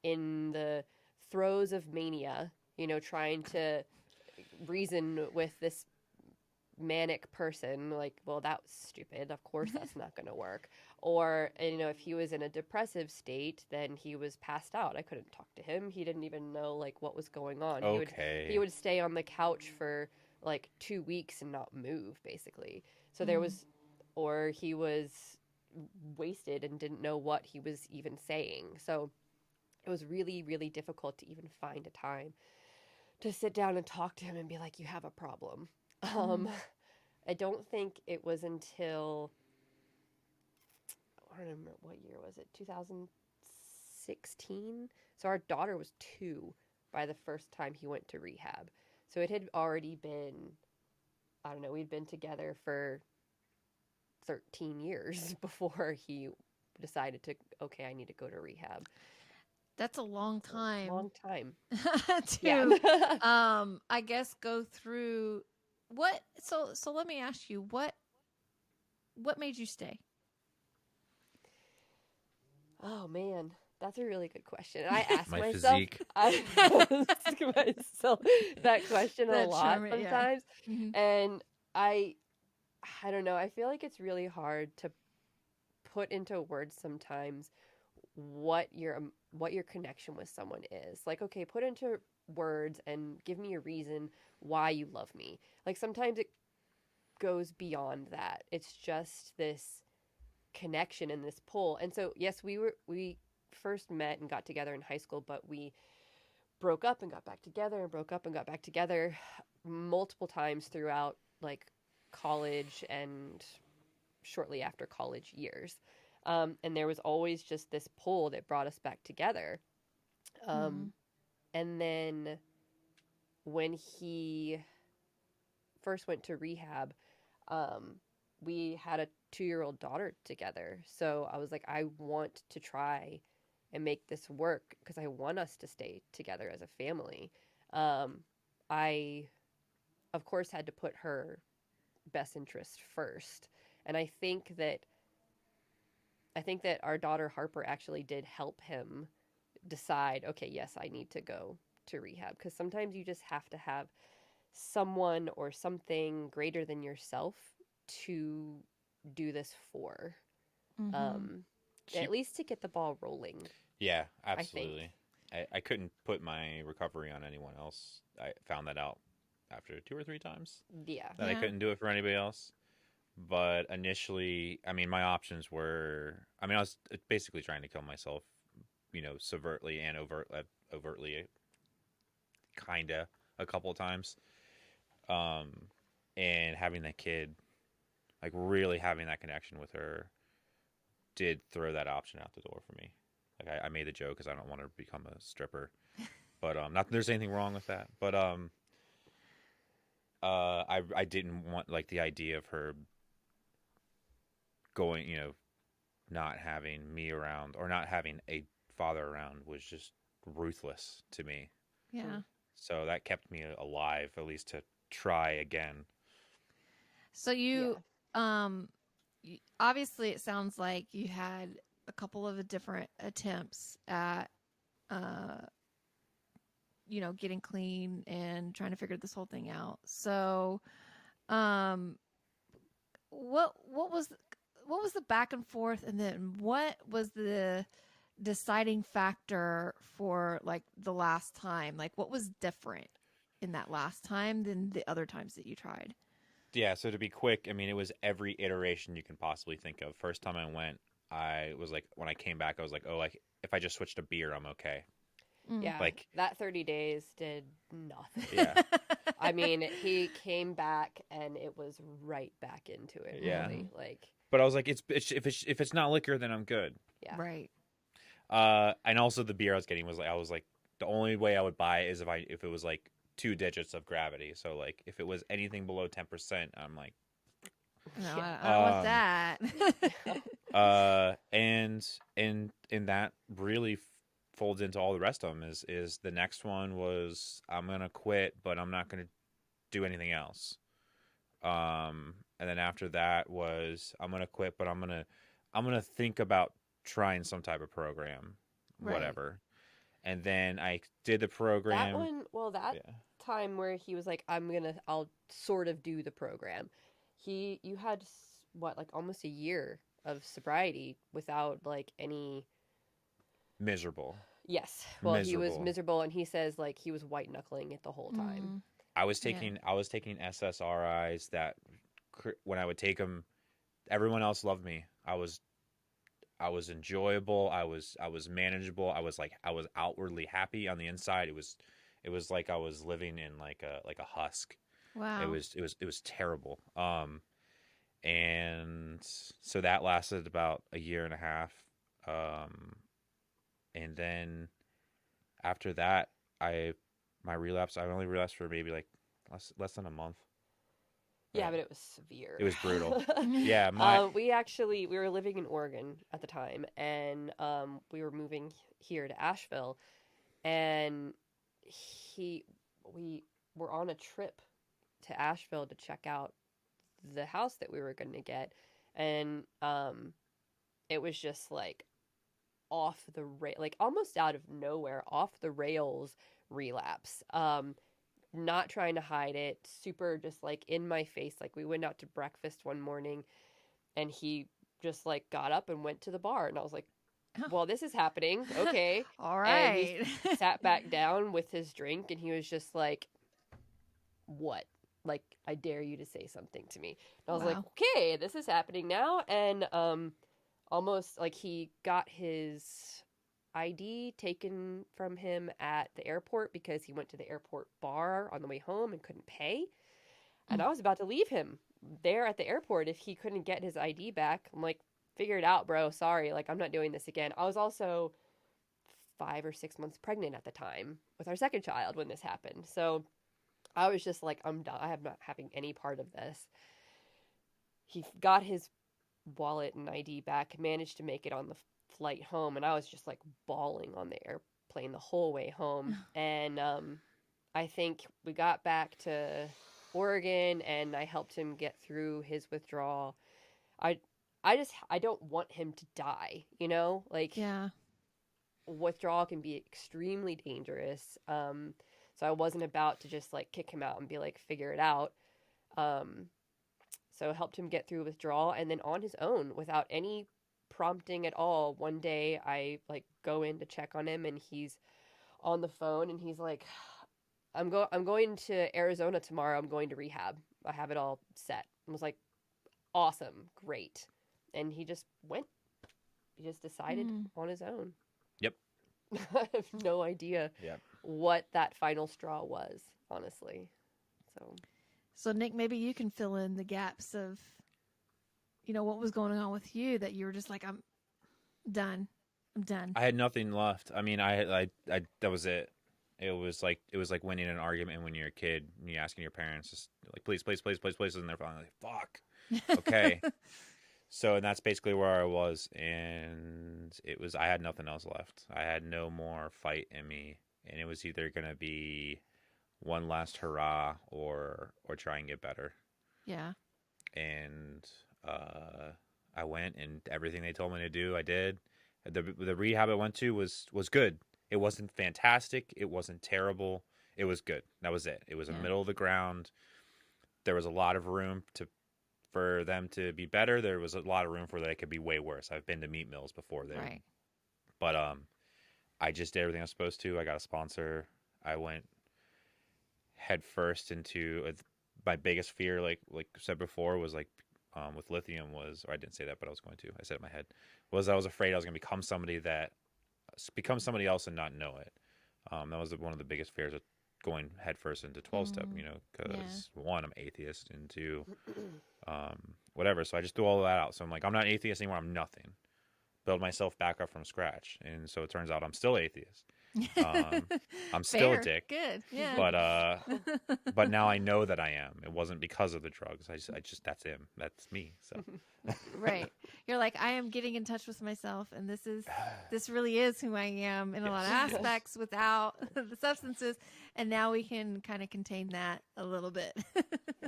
in the throes of mania, trying to reason with this manic person, like, well, that was stupid. Of course that's not going to work. Or, you know, if he was in a depressive state, then he was passed out. I couldn't talk to him. He didn't even know, like, what was going on. Okay. He would stay on the couch for, like, 2 weeks and not move, basically. So there was, or he was wasted and didn't know what he was even saying. So it was really, really difficult to even find a time to sit down and talk to him and be like, you have a problem. I don't think it was until, I don't remember, what year was it? 2016? So our daughter was 2 by the first time he went to rehab. So it had already been, I don't know, we'd been together for 13 years before he decided to, okay, I need to go to rehab. That's a long time. Long time. to I guess go through what so let me ask you, what made you stay? Oh man, that's a really good question. I ask My myself physique. I ask myself that question a lot sometimes. Yeah. And I don't know, I feel like it's really hard to put into words sometimes what your connection with someone is. Like, okay, put into words and give me a reason why you love me. Like, sometimes it goes beyond that. It's just this connection and this pull. And so, yes, we first met and got together in high school, but we broke up and got back together and broke up and got back together multiple times throughout, like, college and shortly after college years. And there was always just this pull that brought us back together. And then when he first went to rehab, we had a 2-year-old daughter together. So I was like, I want to try and make this work because I want us to stay together as a family. I, of course, had to put her best interest first. And I think that our daughter Harper actually did help him decide, okay, yes, I need to go to rehab. Because sometimes you just have to have someone or something greater than yourself to do this for. At least to get the ball rolling. Yeah, absolutely. I couldn't put my recovery on anyone else. I found that out after 2 or 3 times. Yeah. That I couldn't do it for anybody else. But initially, I mean, my options were, I mean, I was basically trying to kill myself, you know, subvertly and overtly, kind of, a couple of times. And having that kid, like, really having that connection with her did throw that option out the door for me. Like, I made the joke because I don't want to become a stripper. But, not that there's anything wrong with that. But, I didn't want, like, the idea of her going, you know, not having me around or not having a father around was just ruthless to me. Yeah. So that kept me alive, at least to try again. So obviously it sounds like you had a couple of different attempts at, you know, getting clean and trying to figure this whole thing out. So, what was the back and forth, and then what was the deciding factor for, like, the last time? Like, what was different in that last time than the other times that you tried? Yeah, so to be quick, I mean, it was every iteration you can possibly think of. First time I went, I was like, when I came back, I was like, oh, like, if I just switched to beer, I'm okay. Yeah, like, that 30 days did nothing. Yeah. I mean, he came back and it was right back into it. Yeah. Really. Like, but I was like, if it's not liquor, then I'm good. yeah. Right. And also the beer I was getting was like, I was like, the only way I would buy it is if it was like 2 digits of gravity. So, like, if it was anything below 10%, I'm like, no, I don't want that. And that really folds into all the rest of them. Is the next one was, I'm gonna quit, but I'm not gonna do anything else. And then after that was, I'm gonna quit, but I'm gonna think about trying some type of program, Right. whatever. And then I did the program. That one, well, that time where he was like, I'll sort of do the program. You had what, like almost a year of sobriety without like any. Miserable. Yes. Well, he was Miserable. miserable, and he says like he was white knuckling it the whole time. I was taking SSRIs that when I would take them, everyone else loved me. I was enjoyable. I was manageable. I was outwardly happy. On the inside, it was like I was living in like a husk. Wow. It was terrible. And so that lasted about a year and a half. And then after that, I only relapsed for maybe like less than a month. Yeah, but it was severe. It was brutal. Yeah, we were living in Oregon at the time, and we were moving here to Asheville, and we were on a trip to Asheville to check out the house that we were going to get, and it was just like off the like almost out of nowhere, off the rails relapse. Not trying to hide it, super just like in my face. Like we went out to breakfast one morning and he just like got up and went to the bar, and I was like, well, this is happening. Okay. All right. And he sat back down with his drink, and he was just like, what? Like, I dare you to say something to me. And I was like, okay, this is happening now. And almost like he got his ID taken from him at the airport because he went to the airport bar on the way home and couldn't pay. And I was about to leave him there at the airport if he couldn't get his ID back. I'm like, figure it out, bro. Sorry. Like, I'm not doing this again. I was also 5 or 6 months pregnant at the time with our second child when this happened. So I was just like, I'm done. I'm not having any part of this. He got his wallet and ID back, managed to make it on the flight home, and I was just like bawling on the airplane the whole way home. And I think we got back to Oregon, and I helped him get through his withdrawal. I don't want him to die, you know? Like, Yeah. withdrawal can be extremely dangerous. So I wasn't about to just like kick him out and be like, figure it out. So I helped him get through withdrawal, and then on his own, without any prompting at all, one day I like go in to check on him, and he's on the phone, and he's like, I'm going to Arizona tomorrow. I'm going to rehab. I have it all set. I was like, awesome, great. And he just went. He just decided on his own. Yep. I have no idea what that final straw was, honestly. So Nick, maybe you can fill in the gaps of, you know, what was going on with you that you were just like, I'm done. I'm done. I had nothing left. I mean, I that was it. It was like winning an argument when you're a kid and you asking your parents just like, please, and they're finally like, fuck. Okay. So, and that's basically where I was, and I had nothing else left. I had no more fight in me, and it was either going to be one last hurrah or try and get better. Yeah. And I went, and everything they told me to do, I did. The rehab I went to was good. It wasn't fantastic. It wasn't terrible. It was good. That was it. It was in the middle of the ground. There was a lot of room for them to be better. There was a lot of room for that it could be way worse. I've been to meat mills before there. Right. But I just did everything I was supposed to. I got a sponsor. I went head first into my biggest fear, like I said before, was like with lithium was, or I didn't say that, but I was going to. I said it in my head, was I was afraid I was going to become somebody else and not know it. That was one of the biggest fears of going headfirst into 12-step, you know, because one, I'm atheist, and two, whatever. So I just threw all of that out. So I'm like, I'm not an atheist anymore. I'm nothing. Build myself back up from scratch. And so it turns out I'm still atheist. I'm still a dick. Good. Yeah. But now I know that I am. It wasn't because of the drugs. I just that's him. That's me. So right. You're like, I am getting in touch with myself, and this really is who I am in a lot of aspects without the substances. And now we can kind of contain that a little bit.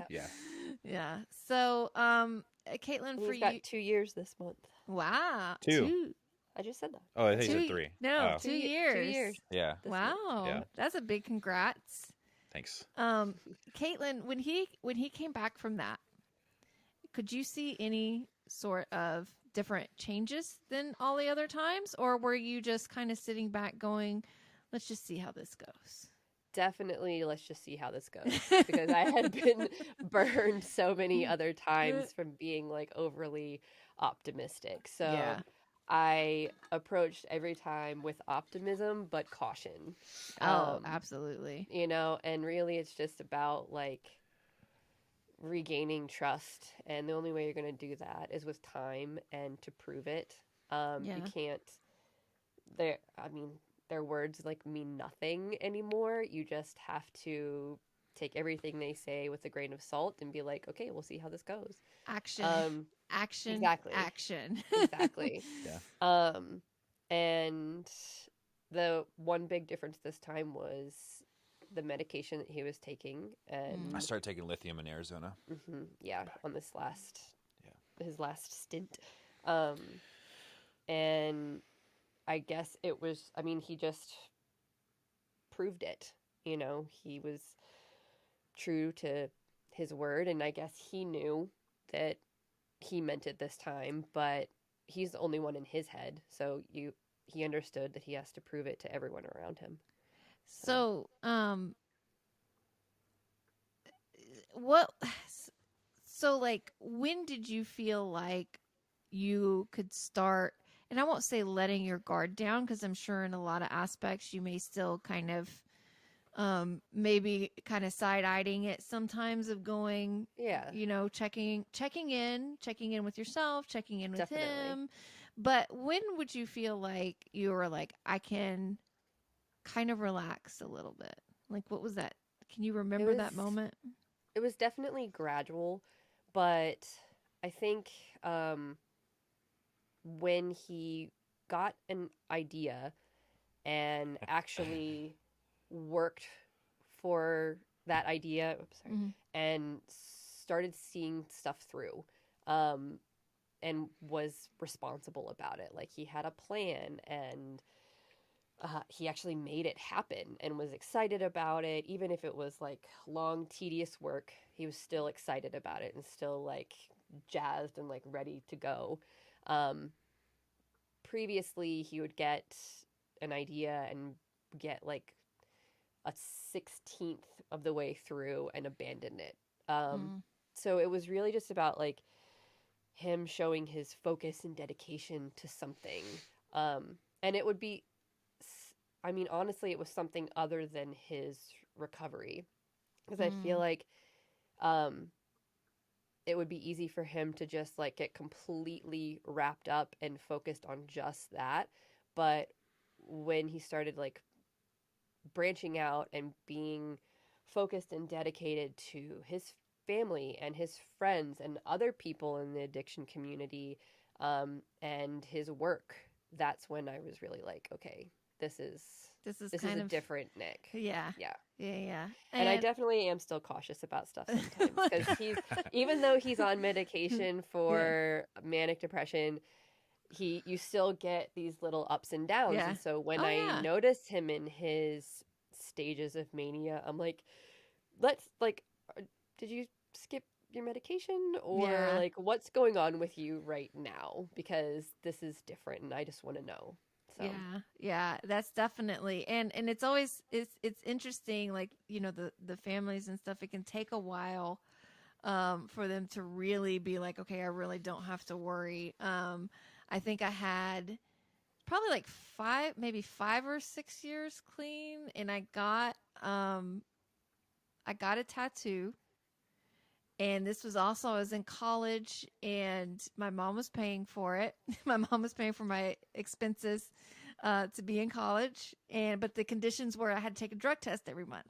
Yeah. So, Kaitlin, for you, got 2 years this month. Wow. 2. I just said that. Oh, I think you said 3. No, 2 years. 2 years. Yeah. Wow. Yeah. That's a big congrats. Thanks. Kaitlin, when he came back from that, could you see any sort of different changes than all the other times, or were you just kind of sitting back going, let's just see how this goes? Definitely, let's just see how this goes, because I had been burned so many other times from being like overly optimistic. So Yeah. I approached every time with optimism but caution. Oh, absolutely. You know, and really it's just about like regaining trust, and the only way you're going to do that is with time and to prove it. You Yeah. can't their words like mean nothing anymore. You just have to take everything they say with a grain of salt and be like, okay, we'll see how this goes. Action. Action. Exactly. Action. Exactly. Yeah. And the one big difference this time was the medication that he was taking, and I started taking lithium in Arizona. yeah, on this his last stint. And I guess it was, I mean, he just proved it. You know, he was true to his word, and I guess he knew that he meant it this time, but he's the only one in his head. So he understood that he has to prove it to everyone around him. So, what, so like, when did you feel like you could start, and I won't say letting your guard down, because I'm sure in a lot of aspects you may still kind of, maybe kind of side-eyeing it sometimes, of going, Yeah. you know, checking in with yourself, checking in with Definitely. him. But when would you feel like you were like, I can kind of relax a little bit? Like, what was that? Can you remember that moment? It was definitely gradual, but I think when he got an idea and actually worked for that idea, and started seeing stuff through, and was responsible about it. Like, he had a plan, and he actually made it happen and was excited about it. Even if it was like long, tedious work, he was still excited about it and still like jazzed and like ready to go. Previously, he would get an idea and get like a 16th of the way through and abandon it. So it was really just about like him showing his focus and dedication to something. And it would be, I mean, honestly, it was something other than his recovery. Because I feel like it would be easy for him to just like get completely wrapped up and focused on just that. But when he started like branching out and being focused and dedicated to his family and his friends and other people in the addiction community, and his work, that's when I was really like, okay, this is kind a of different Nick. Yeah. And I definitely am still cautious about stuff sometimes, because even though he's on medication for manic depression, you still get these little ups and downs. Yeah. And so when I notice him in his stages of mania, I'm like, did you skip your medication, or like, what's going on with you right now? Because this is different and I just want to know. So. Yeah, that's definitely, and it's always, it's interesting, like, you know, the families and stuff, it can take a while for them to really be like, okay, I really don't have to worry. I think I had probably like 5 or 6 years clean, and I got a tattoo. And this was also, I was in college, and my mom was paying for it. My mom was paying for my expenses to be in college. But the conditions were I had to take a drug test every month.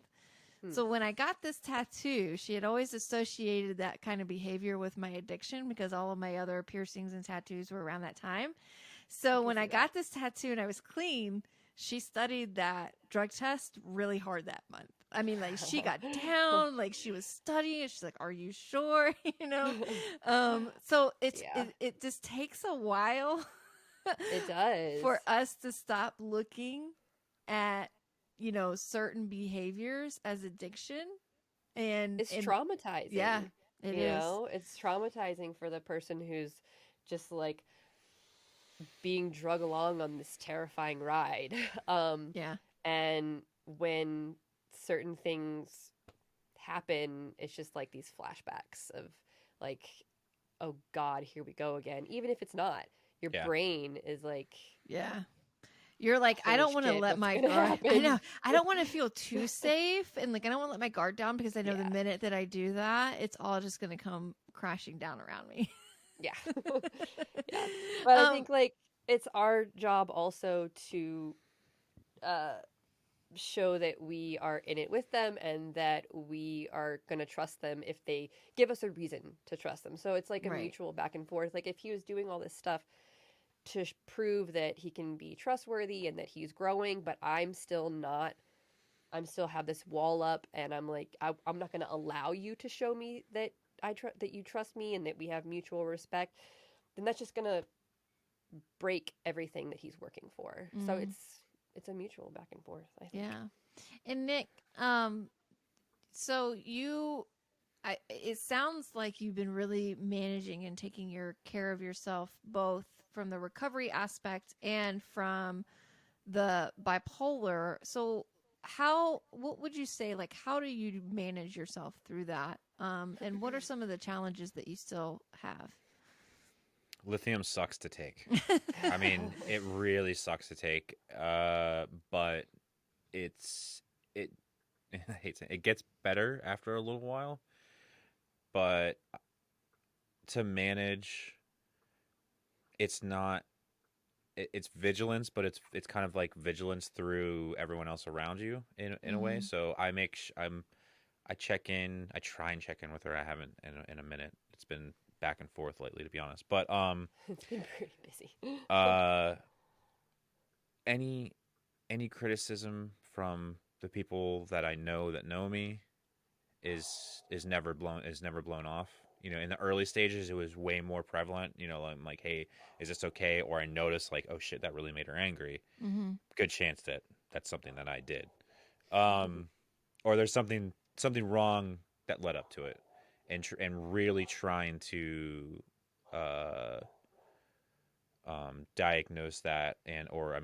So when I got this tattoo, she had always associated that kind of behavior with my addiction, because all of my other piercings and tattoos were around that time. So when I got this tattoo and I was clean, she studied that drug test really hard that month. I mean, like, she got down, like, she was studying. She's like, are you sure? You know? So it just takes a while. It does. For us to stop looking at certain behaviors as addiction. And It's traumatizing. Yeah, it is. It's traumatizing for the person who's just like being drug along on this terrifying ride. Yeah. And when certain things happen, it's just like these flashbacks of like, oh God, here we go again. Even if it's not, your brain is like, yeah. You're like, I don't want to let my guard. I know. I don't want to feel too safe, and like I don't want to let my guard down because I know the minute that I do that, it's all just going to come crashing down around me. Yeah. Yeah. But I think like it's our job also to show that we are in it with them and that we are going to trust them if they give us a reason to trust them. So it's like a mutual back and forth. Like if he was doing all this stuff to prove that he can be trustworthy and that he's growing, but I'm still not, I'm still have this wall up, and I'm like, I'm not going to allow you to show me that that you trust me and that we have mutual respect, then that's just going to break everything that he's working for. So it's a mutual back and forth, I think. Yeah. And Nick, so it sounds like you've been really managing and taking care of yourself, both from the recovery aspect and from the bipolar. So what would you say, like, how do you manage yourself through that? And what are some of the challenges that you still have? Lithium sucks to take. I mean, it really sucks to take. But I hate saying it gets better after a little while. But to manage, it's not. It's vigilance, but it's kind of like vigilance through everyone else around you in a way. So I check in. I try and check in with her. I haven't in a minute. It's been back and forth lately, to be honest. But it's been pretty busy. Any criticism from the people that I know that know me is never blown off. In the early stages, it was way more prevalent. I'm like, hey, is this okay? Or I notice like, oh shit, that really made her angry. Mm-hmm. Good chance that that's something that I did. Or there's something wrong that led up to it. And really trying to diagnose that or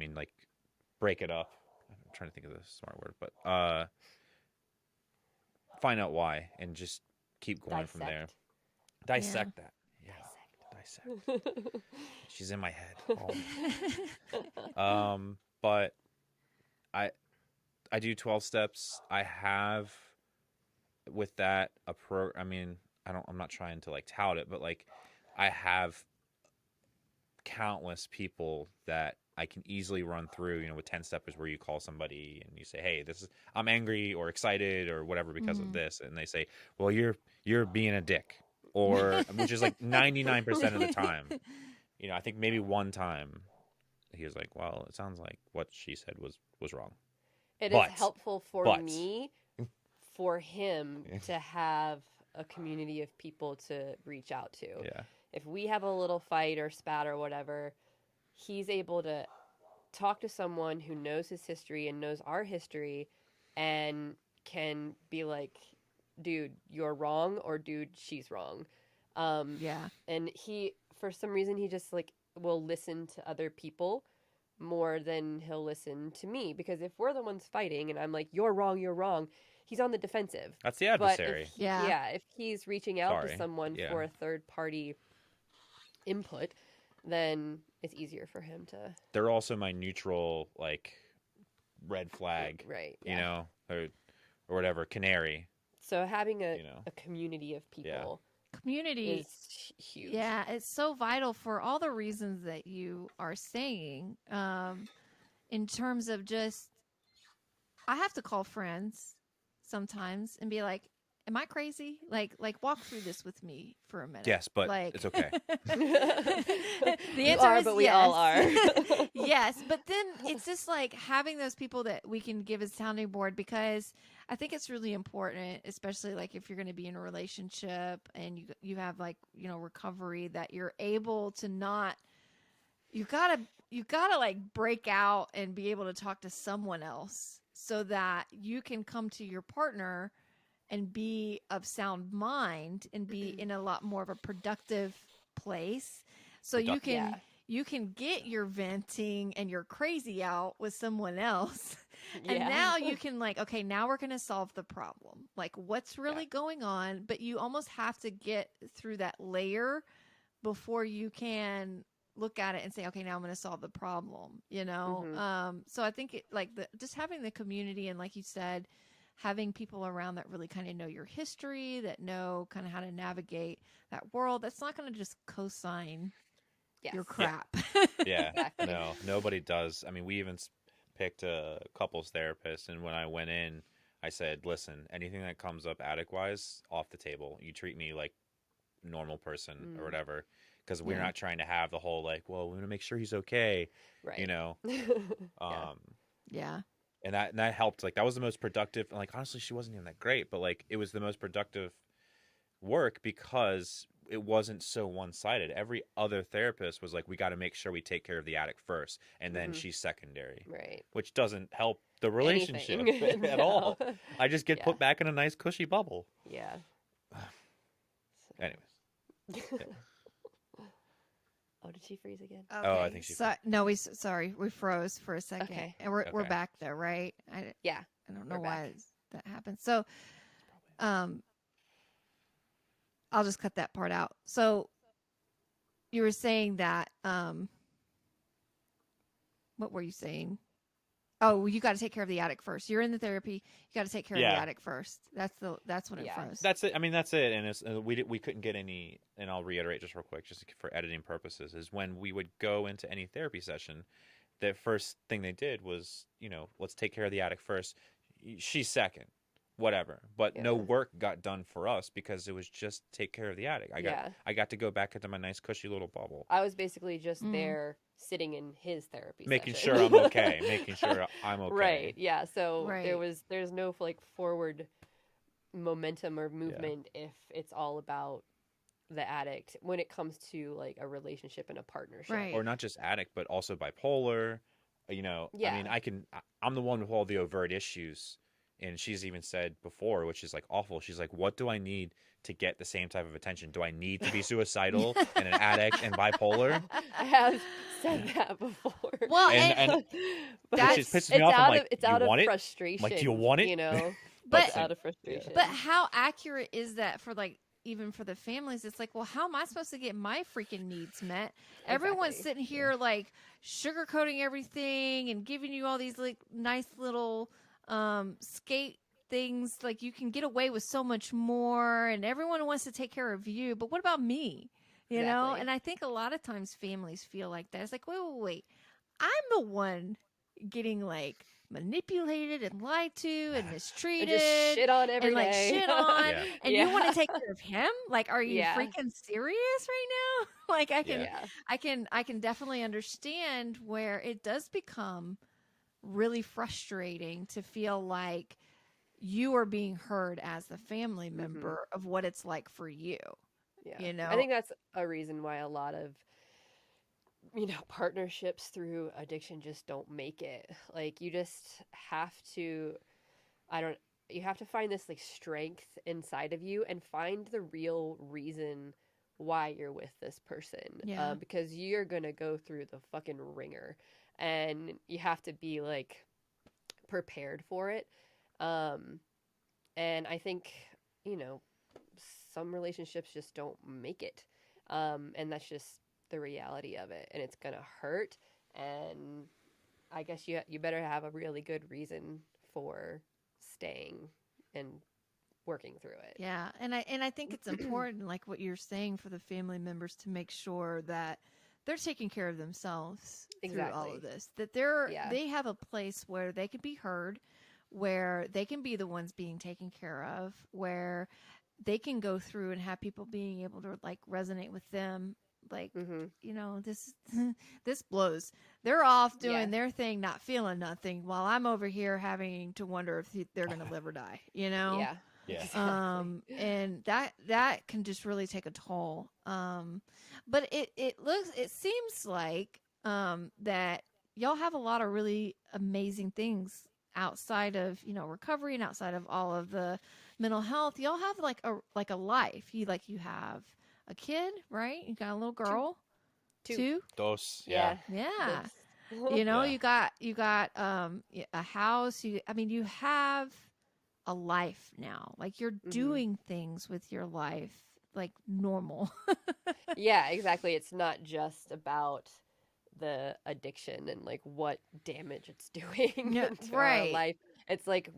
break it up. I'm trying to think of the smart word, but find out why and just keep going from there. Dissect that. Yeah. Dissect. She's in my head. But I do 12 steps. I have with that I'm not trying to like tout it, but like I have countless people that I can easily run through. With 10 step is where you call somebody and you say, hey, I'm angry or excited or whatever because of this, and they say, well, you're being a dick, or which is like 99% of the time. I think maybe one time he was like, well, it sounds like what she said was wrong. It is helpful for me for him to have a community of people to reach out to. Yeah. If we have a little fight or spat or whatever, he's able to talk to someone who knows his history and knows our history and can be like, dude, you're wrong, or dude, she's wrong. And he, for some reason, he just like will listen to other people more than he'll listen to me, because if we're the ones fighting and I'm like, you're wrong, he's on the defensive. That's the adversary. If he's reaching out to someone for a third party input, then it's easier for him to. They're also my neutral, like, red flag, right? Or whatever, canary. So having a community of people, community is huge. Yeah, it's so vital for all the reasons that you are saying. In terms of just, I have to call friends sometimes and be like, am I crazy? Like walk through this with me for a minute. Yes, but it's okay. The you answer are, is but we yes. all are. Yes, but then it's just like having those people that we can give a sounding board, because I think it's really important, especially like if you're going to be in a relationship and you have like, recovery, that you're able to not, you gotta like break out and be able to talk to someone else so that you can come to your partner and be of sound mind and be in a lot more of a productive place. So you can get your venting and your crazy out with someone else. And now you can like, okay, now we're going to solve the problem. Like what's really going on, but you almost have to get through that layer before you can look at it and say, okay, now I'm going to solve the problem, you know? So I think it like just having the community and like you said, having people around that really kind of know your history, that know kind of how to navigate that world. That's not going to just co-sign your crap. Yeah. Exactly. No, nobody does. I mean, we even picked a couples therapist, and when I went in, I said, listen, anything that comes up addict-wise, off the table. You treat me like normal person or whatever, because we're not trying to have the whole like, well, we want to make sure he's okay, you know? And that helped. Like that was the most productive. Like honestly, she wasn't even that great, but like it was the most productive work because it wasn't so one-sided. Every other therapist was like, we got to make sure we take care of the addict first, and then she's secondary, right? Which doesn't help the relationship at all. I just get put back in a nice cushy bubble. Yeah. Anyways. Oh, did she freeze again? Okay. Oh, I think she. No, we froze for a second, Okay. and we're back though, right? I don't know why that happened. So, I'll just cut that part out. So, you were saying that. What were you saying? Oh, you got to take care of the addict first. You're in the therapy. You got to take care of the addict first. That's when it froze. That's it. I mean, that's it. And we couldn't get any. And I'll reiterate just real quick, just for editing purposes, is when we would go into any therapy session, the first thing they did was, let's take care of the addict first. She's second, whatever. But no work got done for us because it was just take care of the addict. I got to go back into my nice cushy little bubble. I was basically just there sitting in his therapy making session. sure I'm okay, making sure I'm okay. Right. Yeah. So there's no like forward momentum or movement if it's all about the addict when it comes to like a relationship and a partnership. Right. Or not just addict, but also bipolar. I mean, I'm the one with all the overt issues. And she's even said before, which is like awful. She's like, what do I need to get the same type of attention? Do I need to be suicidal and an addict and bipolar? I have said that before. Well, and that pisses me off. I'm like, it's out of want frustration. Like, do you want it? But it's out of frustration. But how accurate is that for like even for the families? It's like, well, how am I supposed to get my freaking needs met? Everyone's sitting here like sugarcoating everything and giving you all these like nice little skate things, like you can get away with so much more and everyone wants to take care of you, but what about me, you know? And I think a lot of times families feel like that. It's like, wait, I'm the one getting like manipulated and lied to and mistreated and just shit on every day. And you want to take care of him? Like, are you freaking serious right now? Like I can definitely understand where it does become really frustrating to feel like you are being heard as the family member of what it's like for you. Yeah. I think that's a reason why a lot of, partnerships through addiction just don't make it. Like you just have to, you have to find this like strength inside of you and find the real reason why you're with this person. Because you're going to go through the fucking ringer. And you have to be like prepared for it. And I think, some relationships just don't make it. And that's just the reality of it. And it's going to hurt. And I guess you better have a really good reason for staying and working through it. Yeah. And I think it's important, like what you're saying, for the family members to make sure that they're taking care of themselves through all of this, that they have a place where they can be heard, where they can be the ones being taken care of, where they can go through and have people being able to like resonate with them. Like, this blows. They're off doing their thing, not feeling nothing, while I'm over here having to wonder if they're going to live or die, Yeah. Yeah. And that can just really take a toll. But it seems like that y'all have a lot of really amazing things outside of, recovery and outside of all of the mental health, y'all have like a life. You have a kid, right? You got a little girl. Two? Dos. Yeah. Dos. Yeah. You got a house. You have a life now. Like you're doing things with your life like normal. Yeah, exactly. It's not just about the addiction and like what damage it's doing to our life. It's like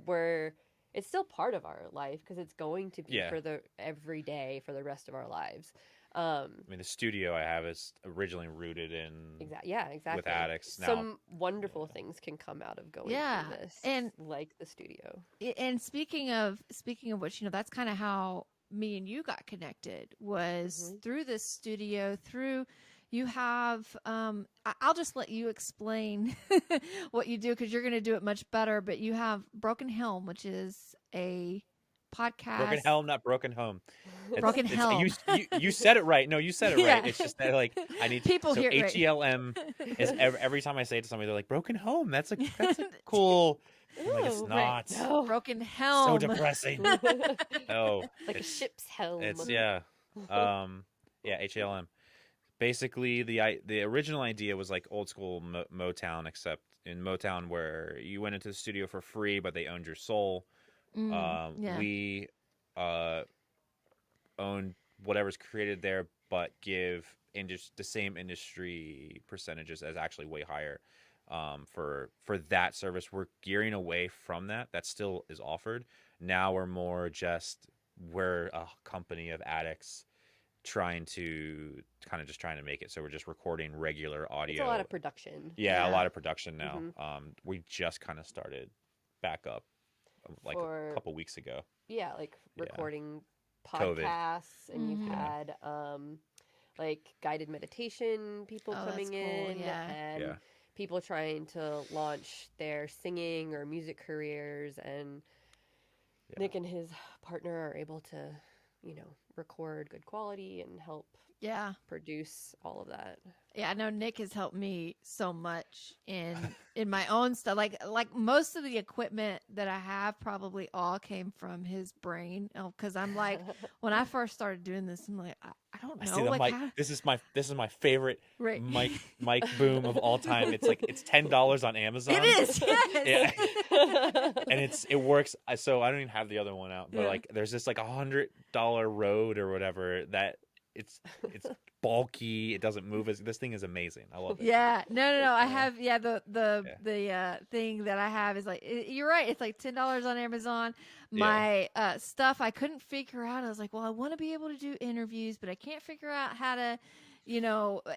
it's still part of our life because it's going to be for the every day for the rest of our lives. I mean, the studio I have is originally rooted in exactly with addicts. Now, some wonderful things can come out of going through this, and like the studio. And speaking of which, that's kind of how me and you got connected was through this studio. Through you have, I'll just let you explain what you do because you're going to do it much better. But you have Broken Helm, which is a podcast. Broken Helm, not Broken Home. Broken Helm. You said it right. No, you said it right. It's just that like I need people hear it HELM is every time I say it to somebody, they're like Broken Home. That's a cool. I'm like, it's not. No. Broken Helm. So depressing. Oh, like a ship's helm. It's HELM. Basically, the original idea was like old school Motown, except in Motown where you went into the studio for free, but they owned your soul. We own whatever's created there, but give the same industry percentages as actually way higher. For that service, we're gearing away from that. That still is offered. Now we're a company of addicts trying to make it. So we're just recording regular audio. It's a lot of production. Yeah, a lot of production now. We just kind of started back up like a couple weeks ago. Yeah, like recording podcasts, and you've had like guided meditation people coming in, and people trying to launch their singing or music careers, and Nick and his partner are able to, record good quality and help produce all of that. Yeah, I know Nick has helped me so much in my own stuff. Like most of the equipment that I have probably all came from his brain. Because I'm like, when I first started doing this, I'm like, I don't know. I see the mic. This is my favorite mic boom of all time. It's like it's $10 on Amazon. It is, yes. Yeah. And it works. So I don't even have the other one out, but like there's this like $100 Rode or whatever that. It's bulky. It doesn't move. This thing is amazing. I love it. Yeah. No. I have the thing that I have is like you're right. It's like $10 on Amazon. My stuff I couldn't figure out. I was like, well, I want to be able to do interviews, but I can't figure out how to.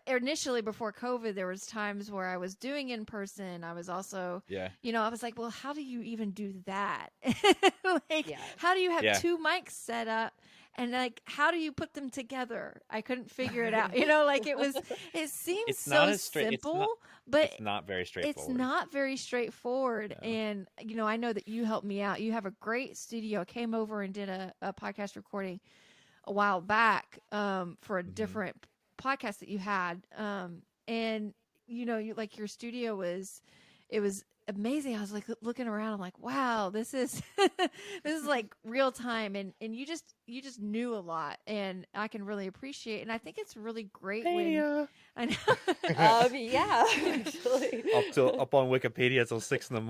Initially before COVID, there was times where I was doing in person. I was also, I was like, well, how do you even do that? How do you have two mics set up? And like, how do you put them together? I couldn't figure it out. It seems so simple, but it's not very straightforward. It's not very straightforward. No. And, I know that you helped me out. You have a great studio. I came over and did a podcast recording a while back for a different podcast that you had. And, your studio was amazing. I was like looking around. I'm like, wow, this is this is like real time, and you just knew a lot, and I can really appreciate. And I think it's really great when I know. Actually, up on Wikipedia till 6 a.m.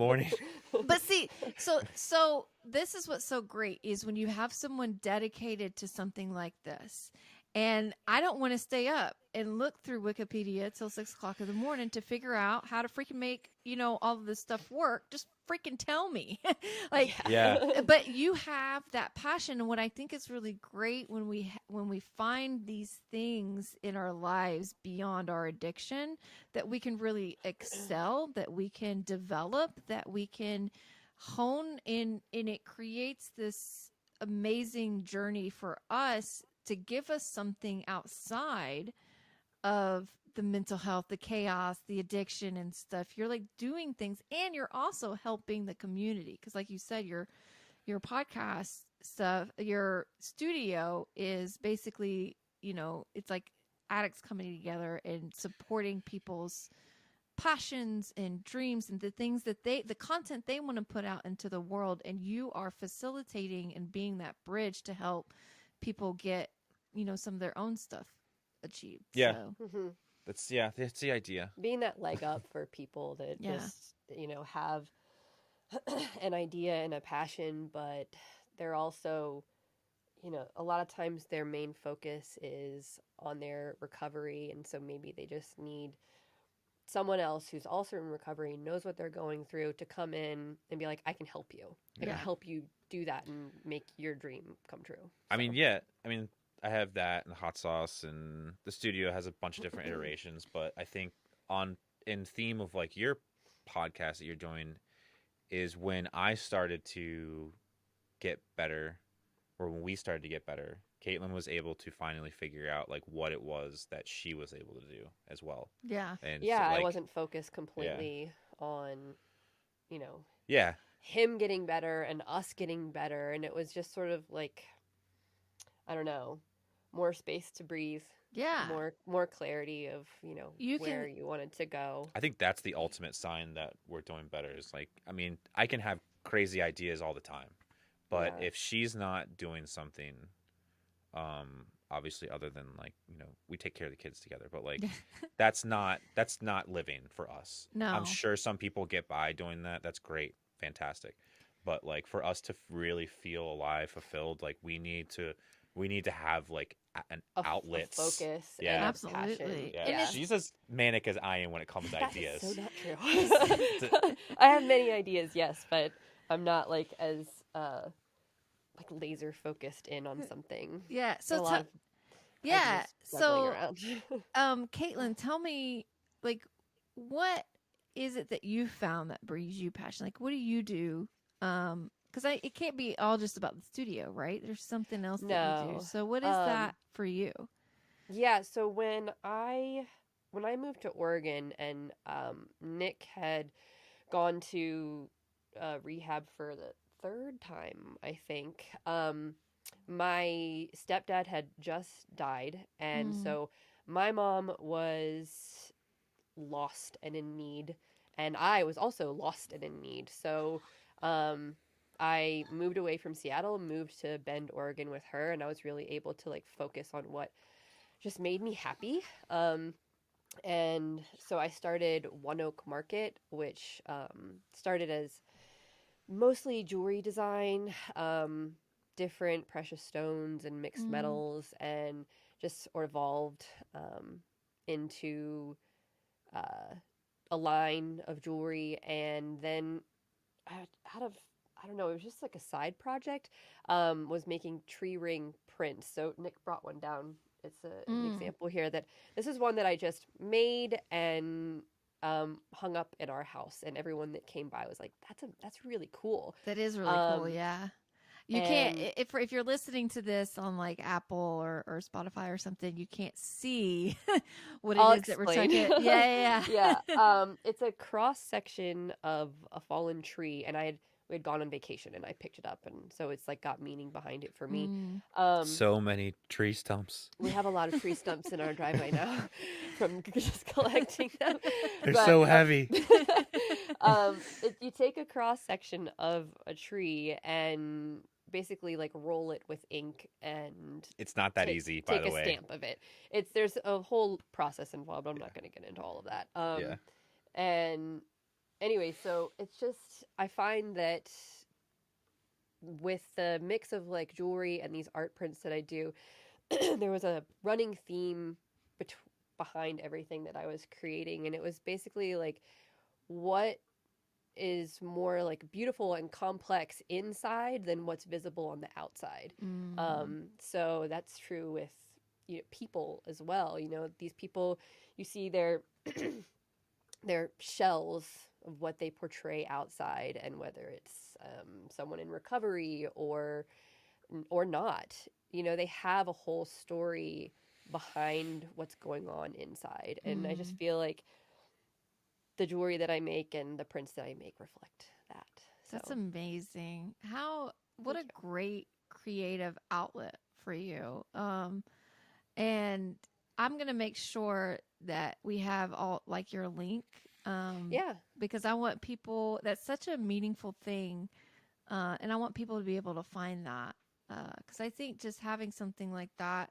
But see, so this is what's so great is when you have someone dedicated to something like this. And I don't want to stay up and look through Wikipedia till 6 o'clock in the morning to figure out how to freaking make, all of this stuff work. Just freaking tell me. But you have that passion. And what I think is really great when we find these things in our lives beyond our addiction, that we can really excel, that we can develop, that we can hone in, and it creates this amazing journey for us to give us something outside of the mental health, the chaos, the addiction and stuff. You're like doing things, and you're also helping the community. Because like you said, your podcast stuff, your studio is basically, it's like addicts coming together and supporting people's passions and dreams and the things that the content they want to put out into the world, and you are facilitating and being that bridge to help people get, some of their own stuff achieved. Yeah. So. Mhm. That's the idea. Being that leg up for people that Yeah. just, have an idea and a passion, but they're also, a lot of times their main focus is on their recovery. And so maybe they just need someone else who's also in recovery, knows what they're going through, to come in and be like, I can help you. I can help you do that and make your dream come true. I mean, yeah. I mean, I have that and the hot sauce, and the studio has a bunch of different iterations. But I think in theme of like your podcast that you're doing is when I started to get better, or when we started to get better, Kaitlin was able to finally figure out like what it was that she was able to do as well. Yeah. And yeah, so, like, I wasn't focused completely on, yeah. him getting better and us getting better. And it was just sort of like, I don't know, more space to breathe. Yeah. More clarity of, where you wanted to go. I think that's the ultimate sign that we're doing better. Is like, I mean, I can have crazy ideas all the time, but if she's not doing something, obviously other than like, we take care of the kids together, but like that's not living for us. No. I'm sure some people get by doing that. That's great. Fantastic. But like for us to really feel alive, fulfilled, like we need to have like an outlet, focus. Yeah, and absolutely. passion. Yeah, And she's as manic as I am when it comes to ideas. That is so not true. I have many ideas, yes, but I'm not like as like laser focused in on something. Yeah. So ideas so around. Kaitlin, tell me, like, what is it that you found that brings you passion? Like, what do you do? Because it can't be all just about the studio, right? There's something else that you do. So what is that for you? Yeah, so when I moved to Oregon and Nick had gone to rehab for the third time, I think. My stepdad had just died, and so my mom was lost and in need, and I was also lost and in need. So I moved away from Seattle, moved to Bend, Oregon with her, and I was really able to like focus on what just made me happy. And so I started One Oak Market, which started as mostly jewelry design, different precious stones and mixed metals, and just sort of evolved into a line of jewelry. And then out of, I don't know, it was just like a side project, was making tree ring prints. So Nick brought one down. It's an example here that this is one that I just made and hung up in our house, and everyone that came by was like, that's really cool. That is really cool. Yeah. You can't, if you're listening to this on like Apple or Spotify or something, you can't see what it is that we're talking. Yeah. It's a cross section of a fallen tree, and we had gone on vacation, and I picked it up, and so it's like got meaning behind it for me. So many tree stumps. We have a lot of tree stumps in our driveway now from just collecting them. They're so heavy. You take a cross section of a tree and basically like roll it with ink, and it's not that easy, by the way. Take a stamp of it. There's a whole process involved. I'm not going to get into all of that. And anyway, so it's just, I find that with the mix of like jewelry and these art prints that I do, there was a running theme behind everything that I was creating. And it was basically like, what is more like beautiful and complex inside than what's visible on the outside. So that's true with people as well. These people, you see their shells of what they portray outside, and whether it's someone in recovery or not, they have a whole story behind what's going on inside. And I just feel like the jewelry that I make and the prints that I make reflect that. That's amazing. What a great creative outlet for you. And I'm going to make sure that we have all like your link Yeah. Because I want people, that's such a meaningful thing. And I want people to be able to find that. Because I think just having something like that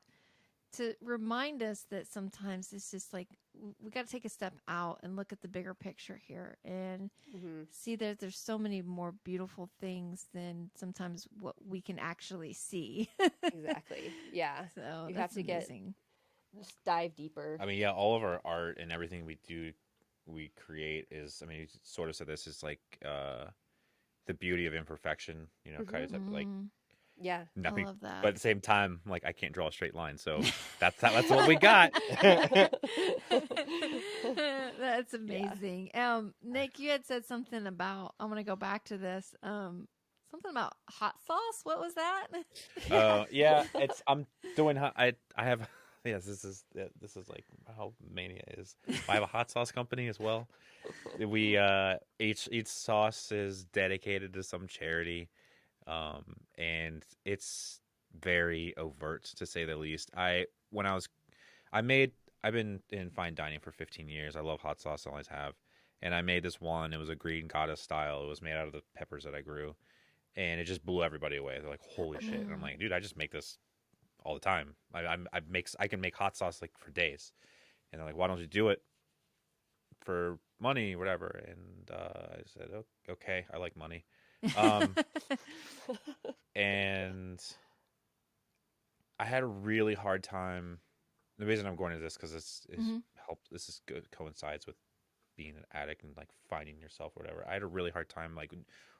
to remind us that sometimes it's just like we got to take a step out and look at the bigger picture here and see that there's so many more beautiful things than sometimes what we can actually see. Exactly. Yeah. So You that's have to amazing. just dive deeper. I mean, yeah, all of our art and everything we create is, I mean, you sort of said this is like the beauty of imperfection, you know, kind of like Yeah. nothing, I love that. but at the same time, like I can't draw a straight line, so that's what we got. That's amazing. Nick, you had said something about, I'm going to go back to this. Something about hot sauce. What was that? Yeah, I'm doing I have yes, this is like how mania is. I have a hot sauce company as well. We each sauce is dedicated to some charity. And it's very overt to say the least. I've been in fine dining for 15 years. I love hot sauce, I always have. And I made this one. It was a green goddess style. It was made out of the peppers that I grew, and it just blew everybody away. They're like, "Holy shit!" And I'm like, "Dude, I just make this all the time. I can make hot sauce like for days." And they're like, "Why don't you do it for money, whatever?" And I said, "Okay, I like money." And I had a really hard time. The reason I'm going to this because it's helped. This is good, coincides with being an addict and like finding yourself or whatever. I had a really hard time like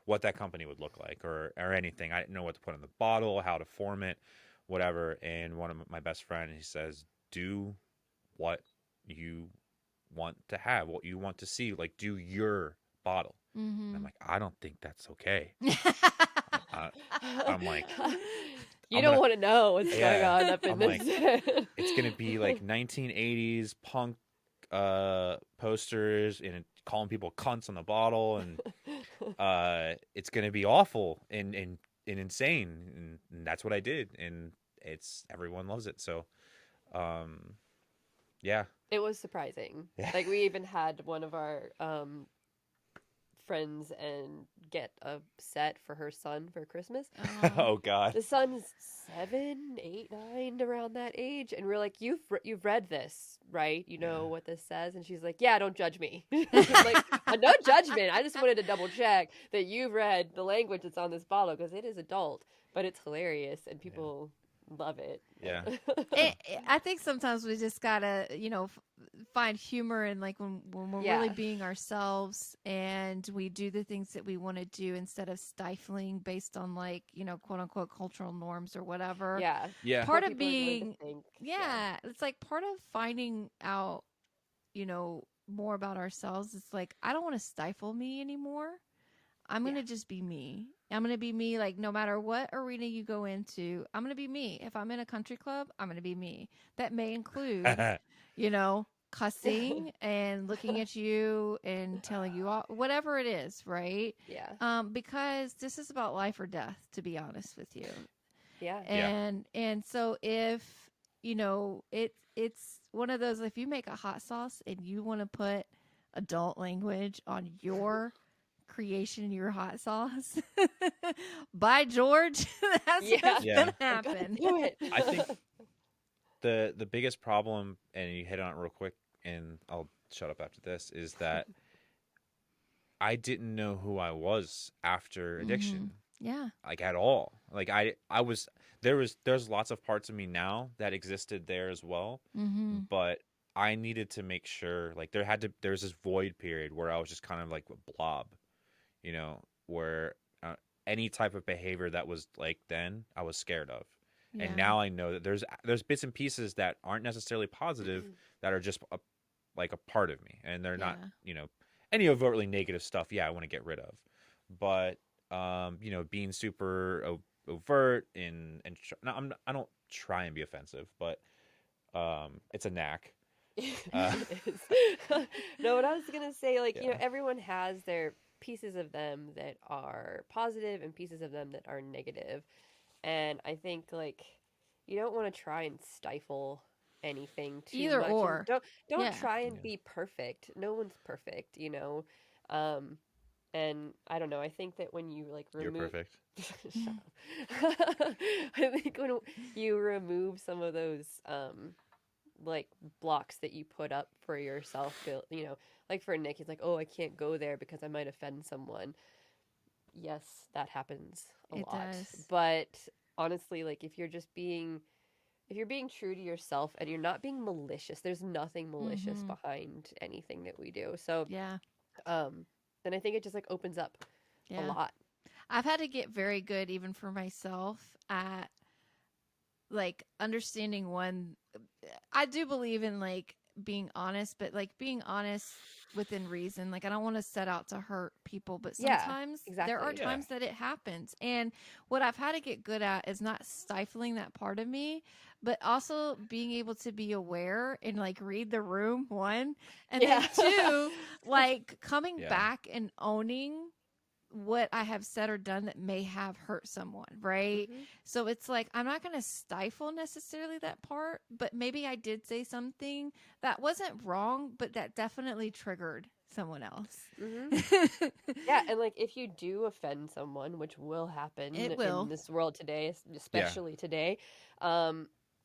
what that company would look like or anything. I didn't know what to put in the bottle, how to form it, whatever. And one of my best friend, he says, "Do what you want to have, what you want to see. Like, do your bottle." And I'm like, I don't think that's okay. I'm like, you don't want to know what's going on up in I'm this. like, it's gonna be like 1980s punk posters and calling people cunts on the bottle, and it's gonna be awful and insane, and that's what I did, and everyone loves it. So, yeah, it was surprising. Yeah. Like we even had one of our friends and get a set for her son for Christmas. Oh God, the son's 7, 8, 9, around that age, and we're like, you've read this, right? You know what this says? And she's like, yeah, don't judge me. Like, no judgment. I just wanted to double check that you've read the language that's on this bottle because it is adult, but it's hilarious and people love it. Yeah. I think sometimes we just gotta, find humor in like when we're really being ourselves and we do the things that we want to do instead of stifling based on like, quote unquote cultural norms or whatever. Yeah. Yeah. Part What of people are going being, to think. it's like part of finding out, more about ourselves. It's like, I don't want to stifle me anymore. I'm going to just be me. I'm going to be me, like, no matter what arena you go into, I'm going to be me. If I'm in a country club, I'm going to be me. That may include, cussing and looking at you and telling you all, whatever it is, right? Yeah. Because this is about life or death, to be honest with you. Yeah. And so if, it's one of those, if you make a hot sauce and you want to put adult language on your creation, your hot sauce, by George, that's what's gonna happen. Do it. I think the biggest problem, and you hit on it real quick, and I'll shut up after this, is that I didn't know who I was after addiction. Yeah. Like at all. Like there's lots of parts of me now that existed there as well. But I needed to make sure, like there's this void period where I was just kind of like a blob, where any type of behavior that was like then I was scared of. Yeah. And now I know that there's bits and pieces that aren't necessarily positive that are just like a part of me, and they're not, any overtly negative stuff. Yeah, I want to get rid of, but being super overt I don't try and be offensive, but it's a knack. No, what I was gonna say, like, everyone has their pieces of them that are positive and pieces of them that are negative. And I think, like, you don't want to try and stifle anything too Either much. or. And don't Yeah. try and Yeah. be perfect. No one's perfect, you know. And I don't know. I think that when you like You're remove perfect. Shut up. I think when you remove some of those like blocks that you put up for yourself, you know, like for Nick, he's like, "Oh, I can't go there because I might offend someone." Yes, that happens a It lot. does. But honestly, like if you're being true to yourself and you're not being malicious, there's nothing malicious Mhm. behind anything that we do. So, Yeah. then I think it just like opens up a Yeah. lot. I've had to get very good even for myself at like understanding one. I do believe in like being honest, but like being honest within reason. Like I don't want to set out to hurt people, but Yeah, sometimes there are exactly. Yeah. times that it happens. And what I've had to get good at is not stifling that part of me, but also being able to be aware and like read the room, one, and then Yeah. two, like coming Yeah. back and owning what I have said or done that may have hurt someone, right? Mhm. So it's like I'm not going to stifle necessarily that part, but maybe I did say something that wasn't wrong, but that definitely triggered someone else. Mhm. Yeah, and like if you do offend someone, which will happen It will. in this world today, Yeah. especially today,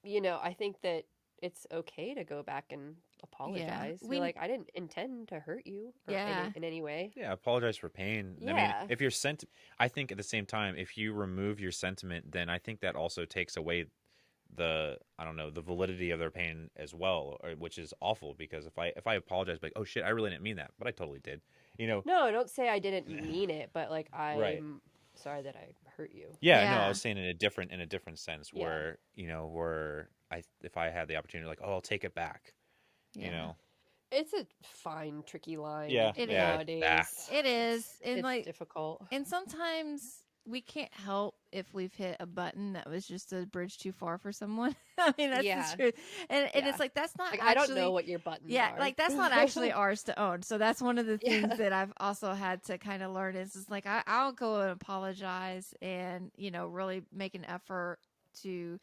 you know, I think that it's okay to go back and apologize. Be We like, I didn't intend to hurt you or yeah. in any way. Yeah, apologize for pain. I mean, Yeah. if you're I think at the same time, if you remove your sentiment, then I think that also takes away I don't know, the validity of their pain as well, which is awful because if I apologize, like, oh shit, I really didn't mean that, but I totally did. You know, No, don't say I didn't mean it, but like right. I'm sorry that I hurt you. Yeah, no, I Yeah. was saying in a different sense Yeah. where, you know, where if I had the opportunity, like, oh, I'll take it back, Yeah. you know. It's a fine, tricky line Yeah, It yeah, nowadays. It is. And It's like difficult. and sometimes we can't help if we've hit a button that was just a bridge too far for someone. I mean, that's Yeah. the truth. And Yeah. it's like that's not Like actually I don't know what your buttons yeah, are. like that's not actually ours to own. So that's one of the Yeah. things that I've also had to kind of learn is like I'll go and apologize and you know really make an effort to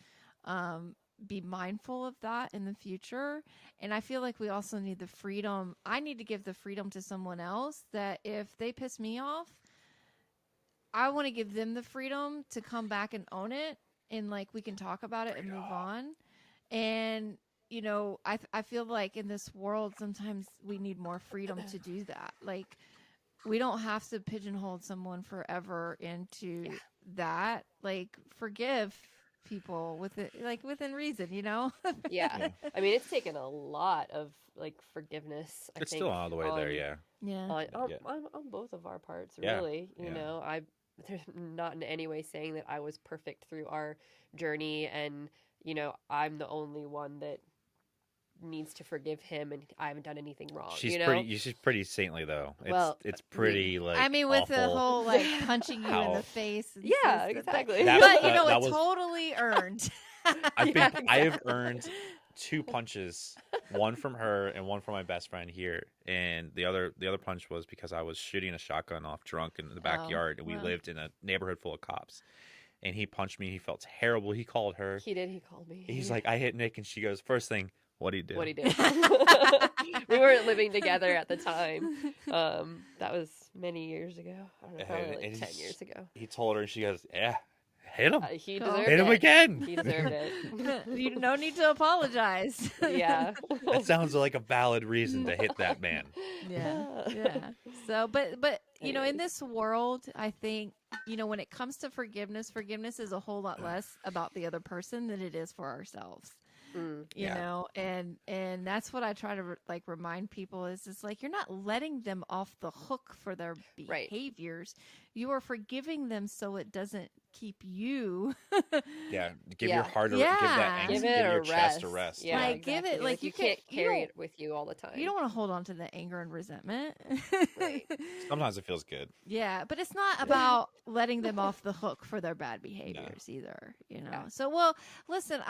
be mindful of that in the future. And I feel like we also need the freedom. I need to give the freedom to someone else that if they piss me off, I want to give them the freedom to come back and own it and like we can talk about it and move on. And you know, I feel like in this world sometimes we need more freedom to do that. Like we don't have to pigeonhole someone forever into that. Like forgive people with it like within reason, you know? Yeah. Yeah. I mean, it's taken a lot of like forgiveness, I It's think, still on the way there, yeah. Yeah. Yeah. on both of our parts, Yeah. really. You Yeah. know, there's not in any way saying that I was perfect through our journey and, you know, I'm the only one that needs to forgive him and I haven't done anything wrong, She's you know? she's pretty saintly though. Well, It's pretty like I mean with the awful. whole like punching you in How- the face and Yeah, stuff, exactly. but you know that it's was totally earned. I've Yeah, been I have exactly. earned 2 punches, one from her and one from my best friend here, and the other punch was because I was shooting a shotgun off drunk in the backyard, and we wow. lived in a neighborhood full of cops. And he punched me. He felt terrible. He called her. He did. He called me. He's like, I hit Nick, and she goes, first thing, what'd he do? What he did. We weren't living together at the time. That was many years ago. I don't know, probably like And 10 years ago. He told her, and she goes, yeah, hit him. He Cool. deserved Hit him it. again. He deserved it. You no need to apologize. Yeah. That sounds like a valid reason to hit that man. Yeah. So, but you know, in Anyways. this world, I think you know when it comes to forgiveness is a whole lot less about the other person than it is for ourselves. Mm. You Yeah. know, and that's what I try to like remind people is it's like you're not letting them off the hook for their Right. behaviors. You are forgiving them so it doesn't keep you Yeah, give Yeah. your heart, give Yeah. that Give angst, it give a your chest rest. a rest. Yeah, Like, give it- exactly. like, you you can't can't- you carry don't- it with you all the time. you don't want to hold on to the anger and resentment. Right. Sometimes it feels good. Yeah, but it's not about letting them off the hook for their bad behaviors either, you know. Yeah. So, well, listen,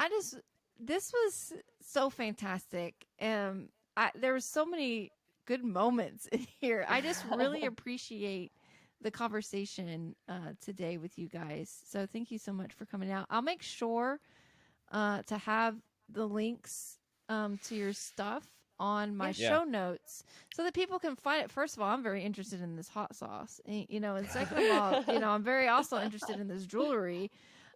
this was so fantastic. There were so many good moments in here. I just really appreciate the conversation today with you guys. So, thank you so much for coming out. I'll make sure to have the links to your stuff on my Yeah. show notes so that people can find it. First of all, I'm very interested in this hot sauce, and second of all, I'm very also interested in this jewelry.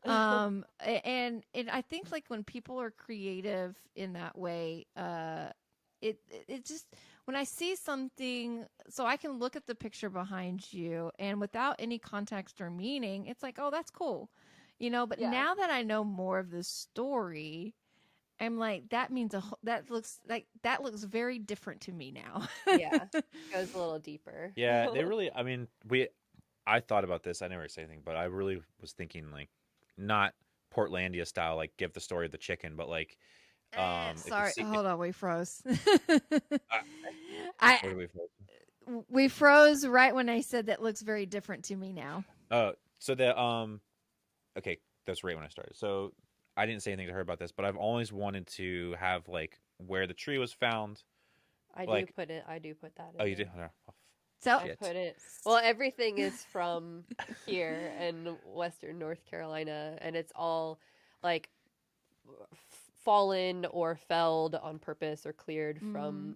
And I think like when people are creative in that way, it just, when I see something, so I can look at the picture behind you and without any context or meaning, it's like, oh, that's cool, but now that I know more of the story, I'm like, that means that looks very different to me now. Yeah, goes a little deeper. Yeah, they really. I mean, I thought about this. I never say anything, but I really was thinking like, not Portlandia style, like give the story of the chicken, but like, Sorry, hold on, we froze. Where do we froze? We froze right when I said that looks very different to me now. Oh, so the okay, that's right when I started. So I didn't say anything to her about this, but I've always wanted to have like where the tree was found. I like, do put that in. Oh, you there. did? Oh, So I put it. Well, everything is from here in Western North Carolina, and it's all like fallen or felled on purpose or cleared from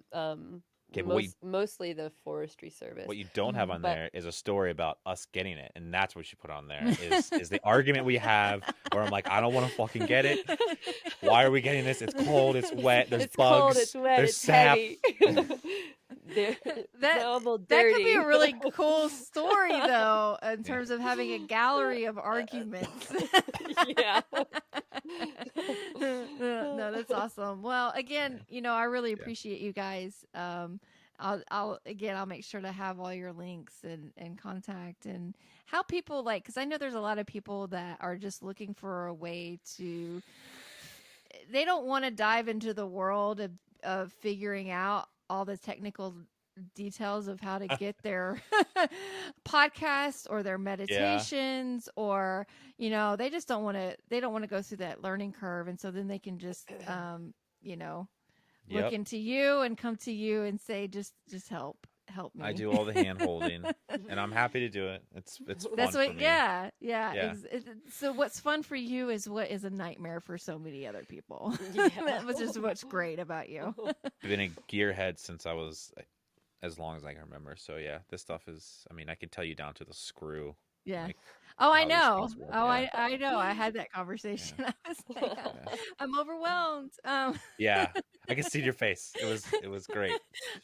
Okay, but mostly the Forestry Service. what you don't have on there is a story about us getting it, and that's what you put on there. Is the argument we have where I'm like, I don't want to fucking get it. Why are we getting this? It's cold. It's wet. There's bugs. Cold, it's wet. There's It's sap. heavy. that could be a really cool story, though, in terms of having a gallery of arguments. Yeah. No, that's awesome. Well, again, I really appreciate you guys. I'll make sure to have all your links and contact and how people because I know there's a lot of people that are just looking for a way to. They don't want to dive into the world of figuring out all the technical details of how to get their podcasts or their meditations or they just don't want to go through that learning curve, and so then they can just look into you and come to you and say just help me. I do all the hand holding, and I'm happy to do it. It's fun. That's what for me. yeah. So what's fun for you is what is a nightmare for so many other people. That was just what's great about you. I've been a gearhead since I was as long as I can remember. So yeah, this stuff is. I mean, I can tell you down to the screw. Yeah. Like, I these know. things work. I know. I had that conversation. I was like, I'm overwhelmed. Yeah, I can see your face. It was great.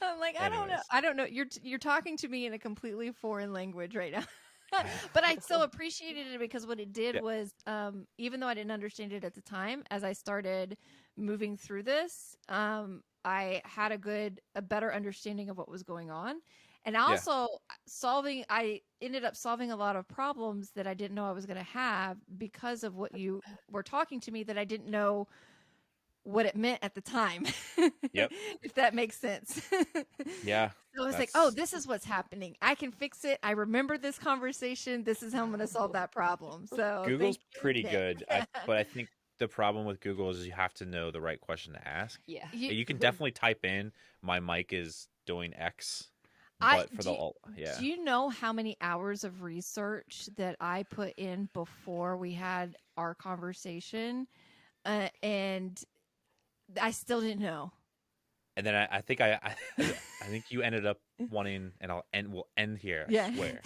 I'm like, Anyways. I don't know. You're talking to me in a completely foreign language right now. But I still appreciated it because what it did was, even though I didn't understand it at the time, as I started moving through this, I had a better understanding of what was going on. And also I ended up solving a lot of problems that I didn't know I was going to have because of what you were talking to me that I didn't know what it meant at the time. Yep. If that makes sense. Yeah. So I was like, oh, this is what's happening. I can fix it. I remember this conversation. This is how I'm going to solve that problem. So Google's pretty good, but I think the problem with Google is you have to know the right question to ask. Yeah. You can definitely type in, my mic is doing X. But do you know how many hours of research that I put in before we had our conversation? And I still didn't know. And then I think I think you ended up wanting, and we'll end here. I swear.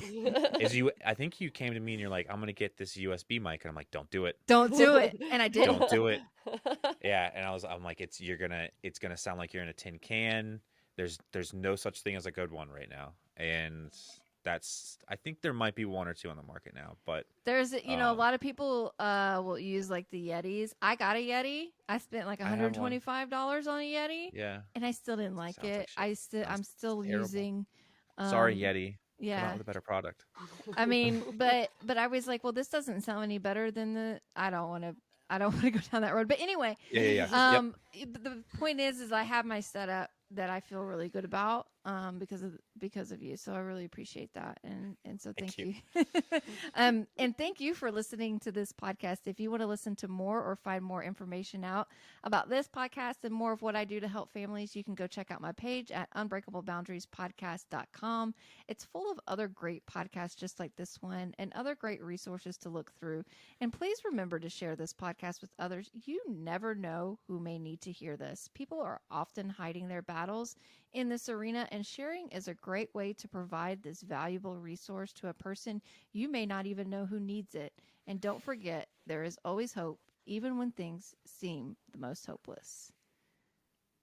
I think you came to me and you're like, I'm gonna get this USB mic, and I'm like, don't do it. Don't do it. And I did. Don't do it. Yeah, and I'm like, it's gonna sound like you're in a tin can. There's no such thing as a good one right now, and I think there might be one or two on the market now, but there's a lot of people will use like the Yetis. I got a Yeti. I spent like $125 on a Yeti. Yeah, and I still didn't like it. I'm still terrible. using. Sorry, Yeti. Yeah, come out with a better product. I mean, but I was like, well, this doesn't sound any better than the. I don't want to go down that road. But anyway, yeah. The point is I have my setup that I feel really good about. because of you. So I really appreciate that. And so thank Thank you. And thank you for listening to this podcast. If you want to listen to more or find more information out about this podcast and more of what I do to help families, you can go check out my page at unbreakableBoundariespodcast.com. It's full of other great podcasts just like this one and other great resources to look through. And please remember to share this podcast with others. You never know who may need to hear this. People are often hiding their battles in this arena, and sharing is a great way to provide this valuable resource to a person you may not even know who needs it. And don't forget, there is always hope, even when things seem the most hopeless.